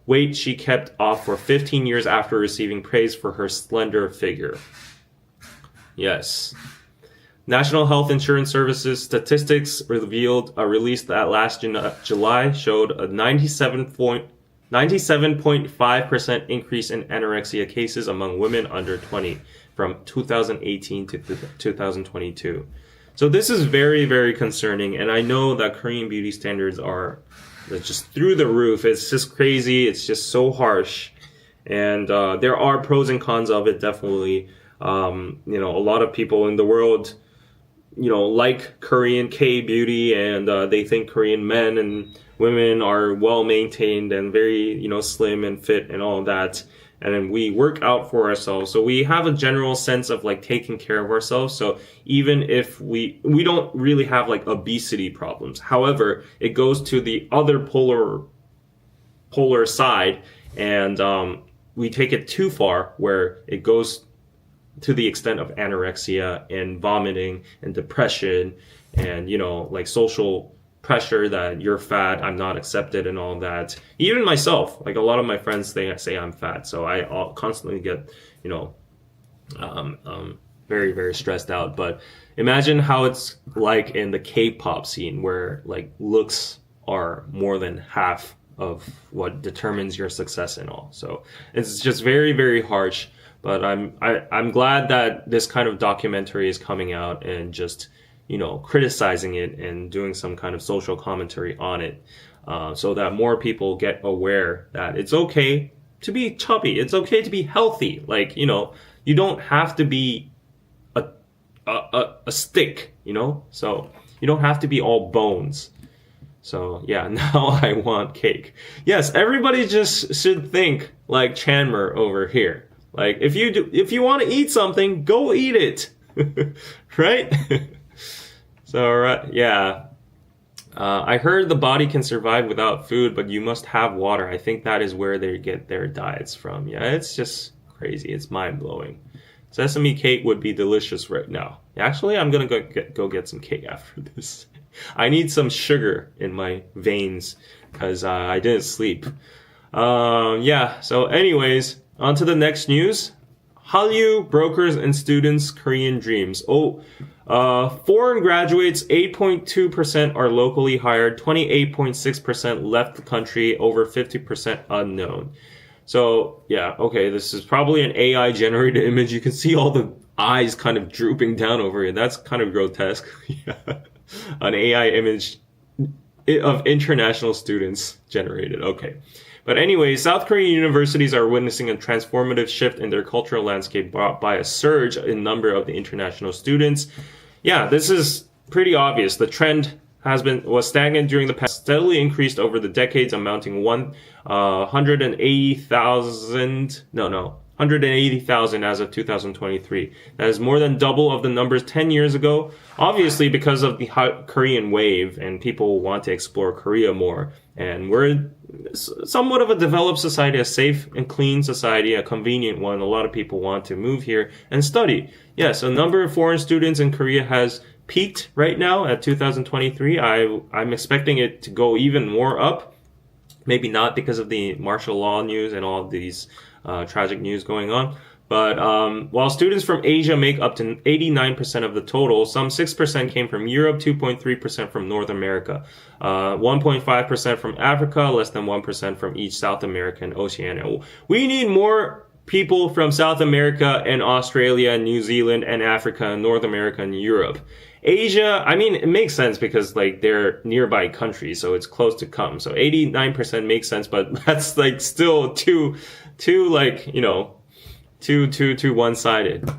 weight she kept off for 15 years after receiving praise for her slender figure. Yes. National Health Insurance Services statistics released that last July showed a 97.5% increase in anorexia cases among women under 20 from 2018 to 2022. So this is very, very concerning, and I know that Korean beauty standards are just through the roof. It's just crazy. It's just so harsh, and there are pros and cons of it, definitely. You know, a lot of people in the world, you know, like Korean K-beauty, and they think Korean men and women are well maintained and very, you know, slim and fit and all that. And then we work out for ourselves. So we have a general sense of like taking care of ourselves. So even if we don't really have like obesity problems. However, it goes to the other polar side, and we take it too far where it goes to the extent of anorexia and vomiting and depression and, you know, like social pressure that you're fat, I'm not accepted and all that. Even myself, like a lot of my friends, they say I'm fat. So I constantly get, you know, very, very stressed out. But imagine how it's like in the K-pop scene where like looks are more than half of what determines your success and all. So it's just very, very harsh. But I'm glad that this kind of documentary is coming out and just, you know, criticizing it and doing some kind of social commentary on it, so that more people get aware that it's okay to be chubby. It's okay to be healthy. Like, you know, you don't have to be a stick, you know? So you don't have to be all bones. So yeah, now I want cake. Yes, everybody just should think like Chandler over here. Like, if you want to eat something, go eat it, right? So, right, yeah. I heard the body can survive without food, but you must have water. I think that is where they get their diets from. Yeah, it's just crazy. It's mind-blowing. Sesame cake would be delicious right now. Actually, I'm gonna go get some cake after this. I need some sugar in my veins because I didn't sleep. Yeah, so anyways, on to the next news. Hallyu brokers and students' Korean dreams. Foreign graduates, 8.2% are locally hired, 28.6% left the country, over 50% unknown. So, yeah, okay, this is probably an AI-generated image. You can see all the eyes kind of drooping down over it. That's kind of grotesque. Yeah. An AI image of international students generated. Okay. But anyway, South Korean universities are witnessing a transformative shift in their cultural landscape brought by a surge in number of the international students. Yeah, this is pretty obvious. The trend was stagnant during the past, steadily increased over the decades, amounting 180,000 as of 2023. That is more than double of the numbers 10 years ago. Obviously, because of the Korean wave and people want to explore Korea more. And we're somewhat of a developed society, a safe and clean society, a convenient one. A lot of people want to move here and study. Yes, a number of foreign students in Korea has peaked right now at 2023. I'm expecting it to go even more up. Maybe not because of the martial law news and all of these tragic news going on. But while students from Asia make up to 89% of the total, some 6% came from Europe, 2.3% from North America, 1.5% from Africa, less than 1% from each South America and Oceania. We need more people from South America and Australia and New Zealand and Africa and North America and Europe. Asia, I mean, it makes sense because like they're nearby countries, so it's close to come. So 89% makes sense, but that's like still too like, you know, too one-sided.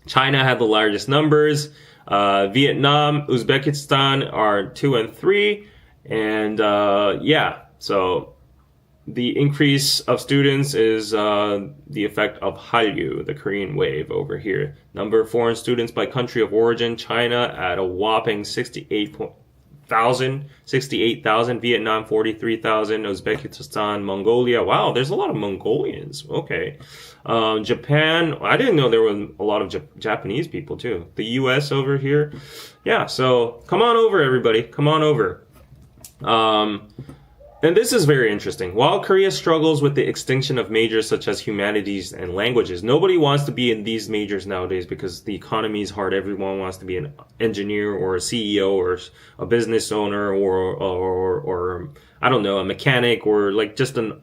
China had the largest numbers. Vietnam, Uzbekistan are 2 and 3. And yeah, so the increase of students is the effect of Hallyu, the Korean wave over here. Number of foreign students by country of origin, China at a whopping 68,000, Vietnam 43,000, Uzbekistan, Mongolia. Wow, there's a lot of Mongolians. Okay. Japan, I didn't know there were a lot of Japanese people too. The US over here. Yeah, so come on over, everybody. Come on over. And this is very interesting. While Korea struggles with the extinction of majors such as humanities and languages, nobody wants to be in these majors nowadays because the economy is hard. Everyone wants to be an engineer or a CEO or a business owner or I don't know, a mechanic or like just a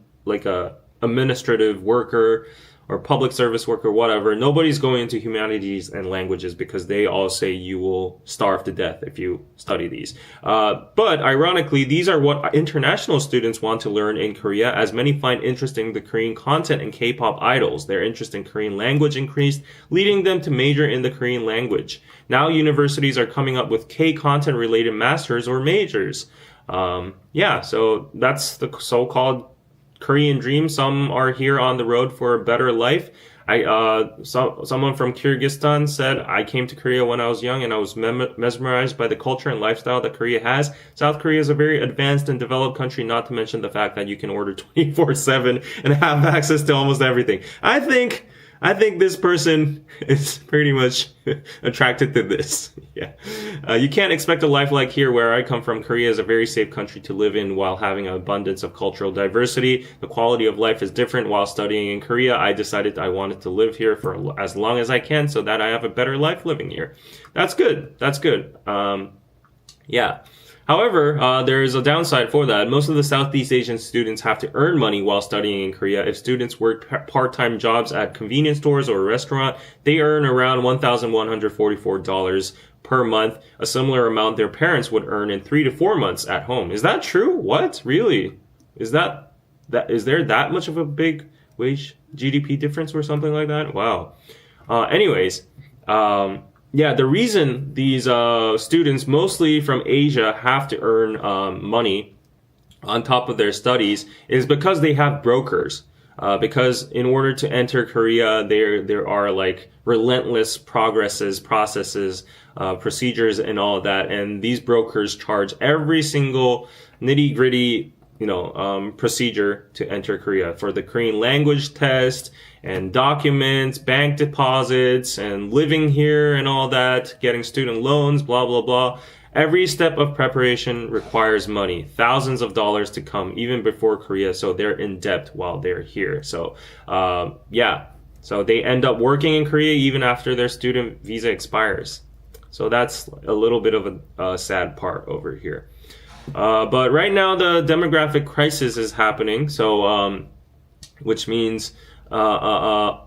administrative worker or public service worker, whatever. Nobody's going into humanities and languages because they all say you will starve to death if you study these. But ironically, these are what international students want to learn in Korea, as many find interesting the Korean content and K-pop idols. Their interest in Korean language increased, leading them to major in the Korean language. Now universities are coming up with K-content related masters or majors. Yeah, so that's the so-called Korean dream. Some are here on the road for a better life. Someone from Kyrgyzstan said, I came to Korea when I was young and I was mesmerized by the culture and lifestyle that Korea has. South Korea is a very advanced and developed country, not to mention the fact that you can order 24/7 and have access to almost everything. I think this person is pretty much attracted to this. Yeah. You can't expect a life like here where I come from. Korea is a very safe country to live in while having an abundance of cultural diversity. The quality of life is different. While studying in Korea, I decided I wanted to live here for as long as I can so that I have a better life living here. That's good. That's good. Yeah. However, there is a downside for that. Most of the Southeast Asian students have to earn money while studying in Korea. If students work part-time jobs at convenience stores or a restaurant, they earn around $1,144 per month, a similar amount their parents would earn in 3 to 4 months at home. Is that true? What? Really? Is there that much of a big wage GDP difference or something like that? Wow. Anyways, yeah, the reason these students, mostly from Asia, have to earn money on top of their studies is because they have brokers. Because in order to enter Korea, there are like relentless processes, procedures, and all of that. And these brokers charge every single nitty-gritty procedure to enter Korea, for the Korean language test and documents, bank deposits, and living here and all that, getting student loans, blah, blah, blah. Every step of preparation requires money, thousands of dollars to come even before Korea, so they're in debt while they're here. So, yeah. So they end up working in Korea even after their student visa expires. So that's a little bit of a sad part over here. But right now the demographic crisis is happening. So, which means the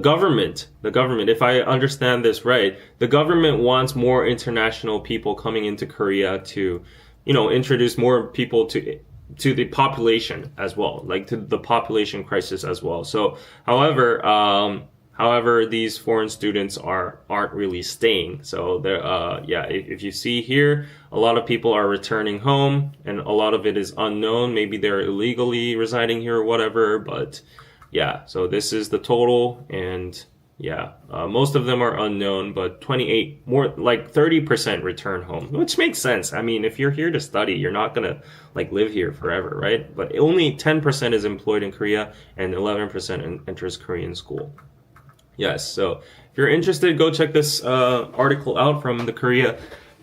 government, if I understand this right, the government wants more international people coming into Korea to, introduce more people to the population as well, like to the population crisis as well. So, however, these foreign students aren't really staying. So if you see here, a lot of people are returning home, and a lot of it is unknown. Maybe they're illegally residing here or whatever. But yeah, so this is the total, and yeah, most of them are unknown. But 28, more like 30% return home, which makes sense. I mean, if you're here to study, you're not gonna live here forever, right? But only 10% is employed in Korea, and 11% enters Korean school. Yes, so if you're interested, go check this article out from the Korea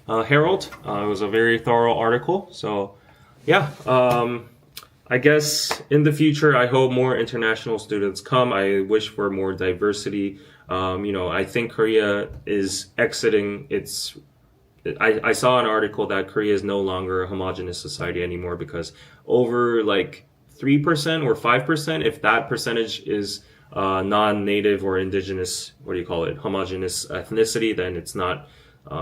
Herald. It was a very thorough article. So, yeah, I guess in the future, I hope more international students come. I wish for more diversity. I think Korea is exiting its... I saw an article that Korea is no longer a homogenous society anymore because over 3% or 5%, if that percentage is... non-native or indigenous, homogeneous ethnicity, then it's not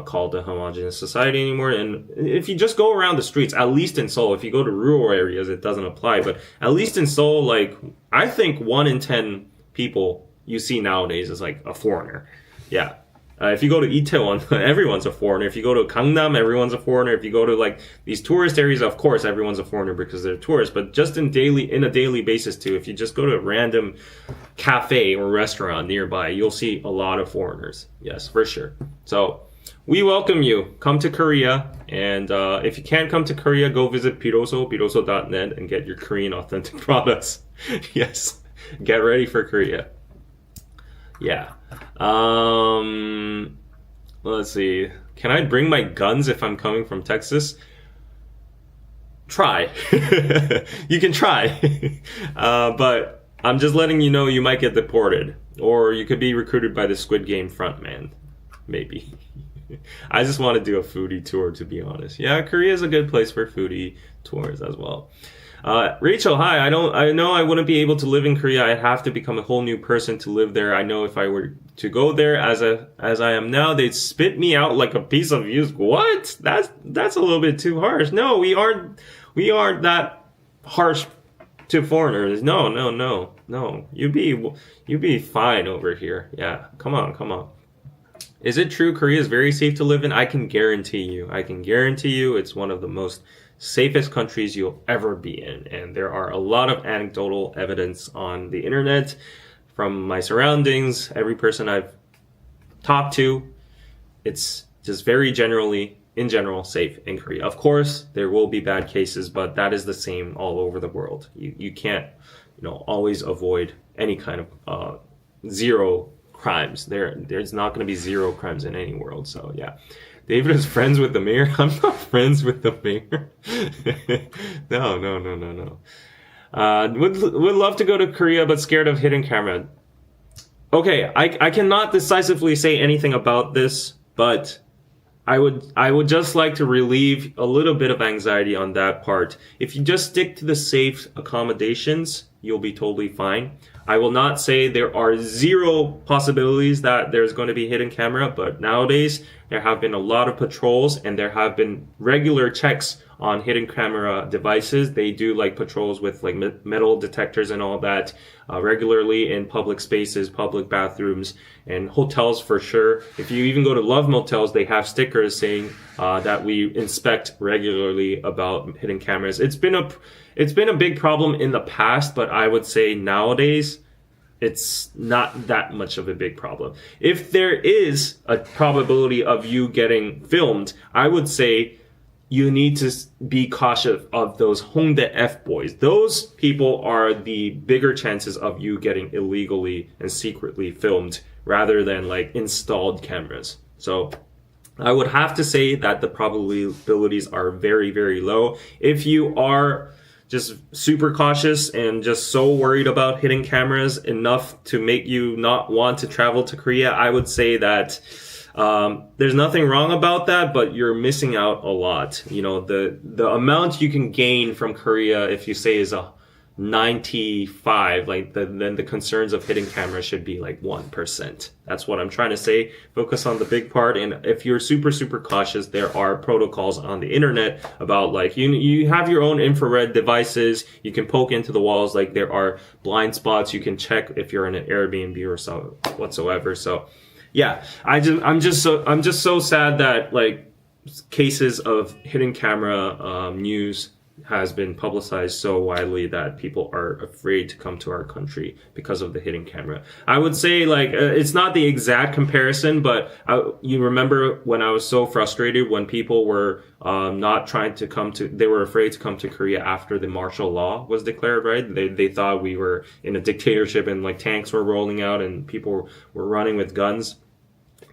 called a homogeneous society anymore. And if you just go around the streets, at least in Seoul, if you go to rural areas, it doesn't apply. But at least in Seoul, I think 1 in 10 people you see nowadays is a foreigner. Yeah. If you go to Itaewon, everyone's a foreigner. If you go to Gangnam, everyone's a foreigner. If you go to these tourist areas, of course, everyone's a foreigner because they're tourists. But just in a daily basis too, if you just go to a random cafe or restaurant nearby, you'll see a lot of foreigners. Yes, for sure. So we welcome you. Come to Korea. And if you can't come to Korea, go visit biroso.net and get your Korean authentic products. Yes, get ready for Korea. Yeah. Let's see. Can I bring my guns if I'm coming from Texas? Try. You can try. But I'm just letting you know you might get deported. Or you could be recruited by the Squid Game frontman. Maybe. I just want to do a foodie tour, to be honest. Yeah, Korea is a good place for foodie tours as well. Rachel, hi. I know I wouldn't be able to live in Korea. I'd have to become a whole new person to live there. I know if I were to go there as I am now, they'd spit me out like a piece of used. What? That's a little bit too harsh. No, we aren't that harsh to foreigners. No. You'd be fine over here. Yeah. Come on. Is it true Korea is very safe to live in? I can guarantee you it's one of the most safest countries you'll ever be in. And there are a lot of anecdotal evidence on the internet from my surroundings, every person I've talked to. It's just in general, safe in Korea. Of course, there will be bad cases, but that is the same all over the world. You can't, always avoid any kind of zero crimes. There's not going to be zero crimes in any world. So yeah. David is friends with the mayor. I'm not friends with the mayor. No. Would love to go to Korea, but scared of hidden camera. Okay, I cannot decisively say anything about this, but I would just like to relieve a little bit of anxiety on that part. If you just stick to the safe accommodations, you'll be totally fine. I will not say there are zero possibilities that there's going to be hidden camera, but nowadays there have been a lot of patrols and there have been regular checks on hidden camera devices. They do patrols with metal detectors and all that regularly in public spaces, public bathrooms, and hotels for sure. If you even go to love motels, they have stickers saying that we inspect regularly about hidden cameras. It's been a big problem in the past, but I would say nowadays it's not that much of a big problem. If there is a probability of you getting filmed, I would say you need to be cautious of those Hongdae F boys. Those people are the bigger chances of you getting illegally and secretly filmed rather than like installed cameras. So I would have to say that the probabilities are very, very low. If you are just super cautious and just so worried about hidden cameras enough to make you not want to travel to Korea, I would say that there's nothing wrong about that, but you're missing out a lot. You know, the amount you can gain from Korea, if you say is a 95, like then the concerns of hidden cameras should be like 1%. That's what I'm trying to say. Focus on the big part. And if you're super, super cautious, there are protocols on the internet about like, you have your own infrared devices. You can poke into the walls. Like there are blind spots. You can check if you're in an Airbnb or so whatsoever. So yeah, I'm just so sad that like cases of hidden camera, news has been publicized so widely that people are afraid to come to our country because of the hidden camera. I would say like it's not the exact comparison, but you remember when I was so frustrated when people were not trying to come to, they were afraid to come to Korea after the martial law was declared, right? They thought we were in a dictatorship and like tanks were rolling out and people were running with guns.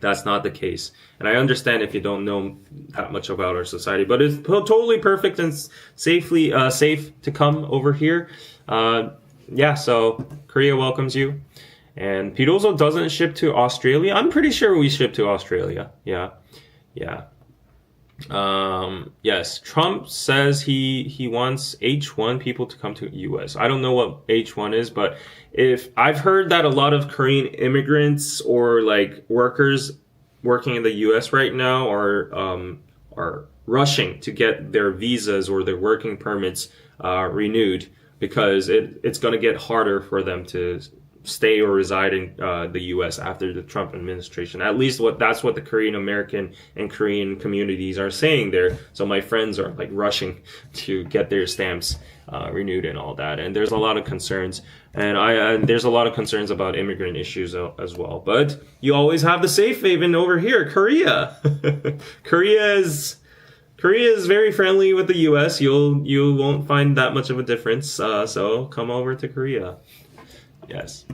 That's not the case. And I understand if you don't know that much about our society, but it's totally perfect and safe to come over here. Yeah, so Korea welcomes you. And Pirozo doesn't ship to Australia. I'm pretty sure we ship to Australia. Yeah. Yes, Trump says he wants H1 people to come to US. I don't know what H1 is, but if I've heard that a lot of Korean immigrants or like workers working in the US right now are rushing to get their visas or their working permits renewed because it's going to get harder for them to stay or reside in the U.S. after the Trump administration. At least that's what the Korean American and Korean communities are saying there. So my friends are like rushing to get their stamps renewed and all that. And there's a lot of concerns, and there's a lot of concerns about immigrant issues as well. But you always have the safe haven over here, Korea. Korea is very friendly with the U.S. You won't find that much of a difference. So come over to Korea. Yes.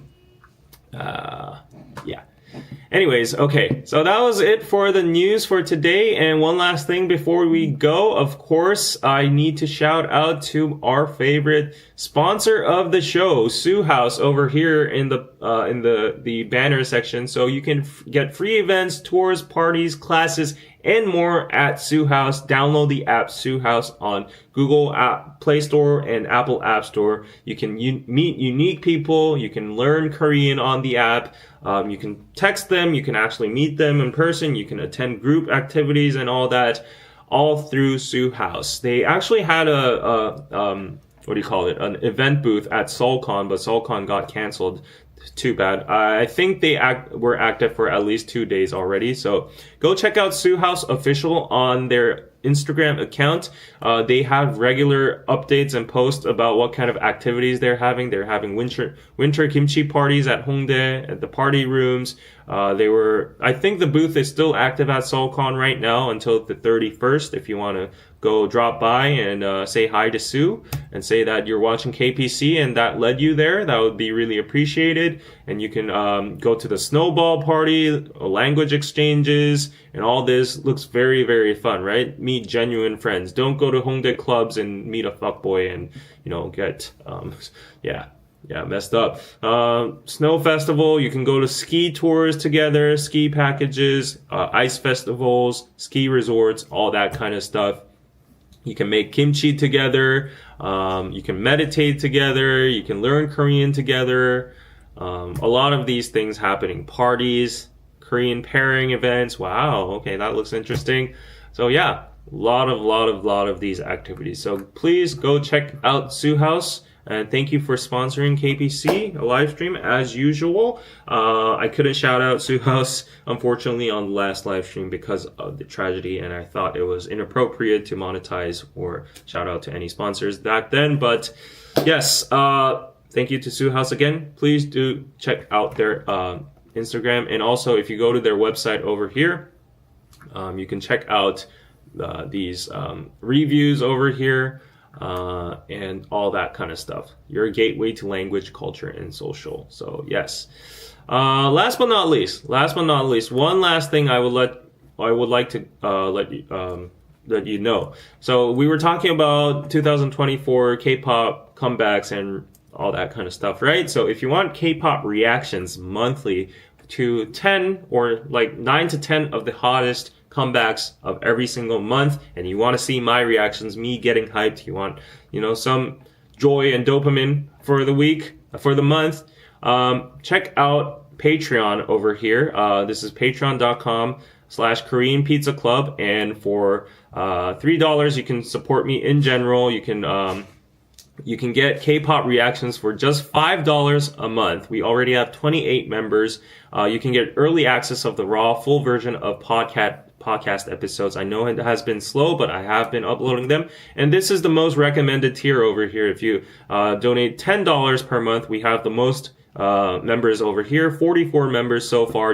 Yeah. Anyways, okay. So that was it for the news for today. And one last thing before we go, of course, I need to shout out to our favorite sponsor of the show, Sue House, over here in the banner section. So you can get free events, tours, parties, classes, and more at Sue House. Download the app Sue House on Google Play Store and Apple App Store. You can meet unique people. You can learn Korean on the app. You can text them. You can actually meet them in person. You can attend group activities and all that, all through Sue House. They actually had an event booth at SeoulCon, but SeoulCon got canceled. Too bad. I think they were active for at least 2 days already. So go check out Sue House Official on their Instagram account. They have regular updates and posts about what kind of activities they're having. They're having winter kimchi parties at Hongdae, at the party rooms. I think the booth is still active at SeoulCon right now until the 31st. If you want to go drop by and say hi to Sue and say that you're watching KPC and that led you there, that would be really appreciated. And you can go to the snowball party, language exchanges, and all this looks very, very fun, right? Meet genuine friends. Don't go to Hongdae clubs and meet a fuckboy and, get, messed up. Snow festival, you can go to ski tours together, ski packages, ice festivals, ski resorts, all that kind of stuff. You can make kimchi together. You can meditate together. You can learn Korean together. A lot of these things happening. Parties, Korean pairing events. Wow. Okay. That looks interesting. So yeah, a lot of these activities. So please go check out Sue House. And thank you for sponsoring KPC, a live stream, as usual. I couldn't shout out Sue House, unfortunately, on the last live stream because of the tragedy, and I thought it was inappropriate to monetize or shout out to any sponsors back then. But yes, thank you to Sue House again. Please do check out their Instagram. And also, if you go to their website over here, you can check out these reviews over here, and all that kind of stuff. Your gateway to language, culture, and social. So yes. Last but not least, one last thing I would like to let you know. So we were talking about 2024 K-pop comebacks and all that kind of stuff, right? So if you want K-pop reactions monthly to 10 or like 9 to 10 of the hottest comebacks of every single month, and you want to see my reactions, me getting hyped, you want, some joy and dopamine for the week, for the month, check out Patreon over here. This is patreon.com/koreanpizzaclub, and for $3 you can support me in general. You can get K-pop reactions for just $5 a month. We already have 28 members. You can get early access of the raw full version of podcast episodes. I know it has been slow, but I have been uploading them. And this is the most recommended tier over here. If you donate $10 per month, we have the most members over here, 44 members so far.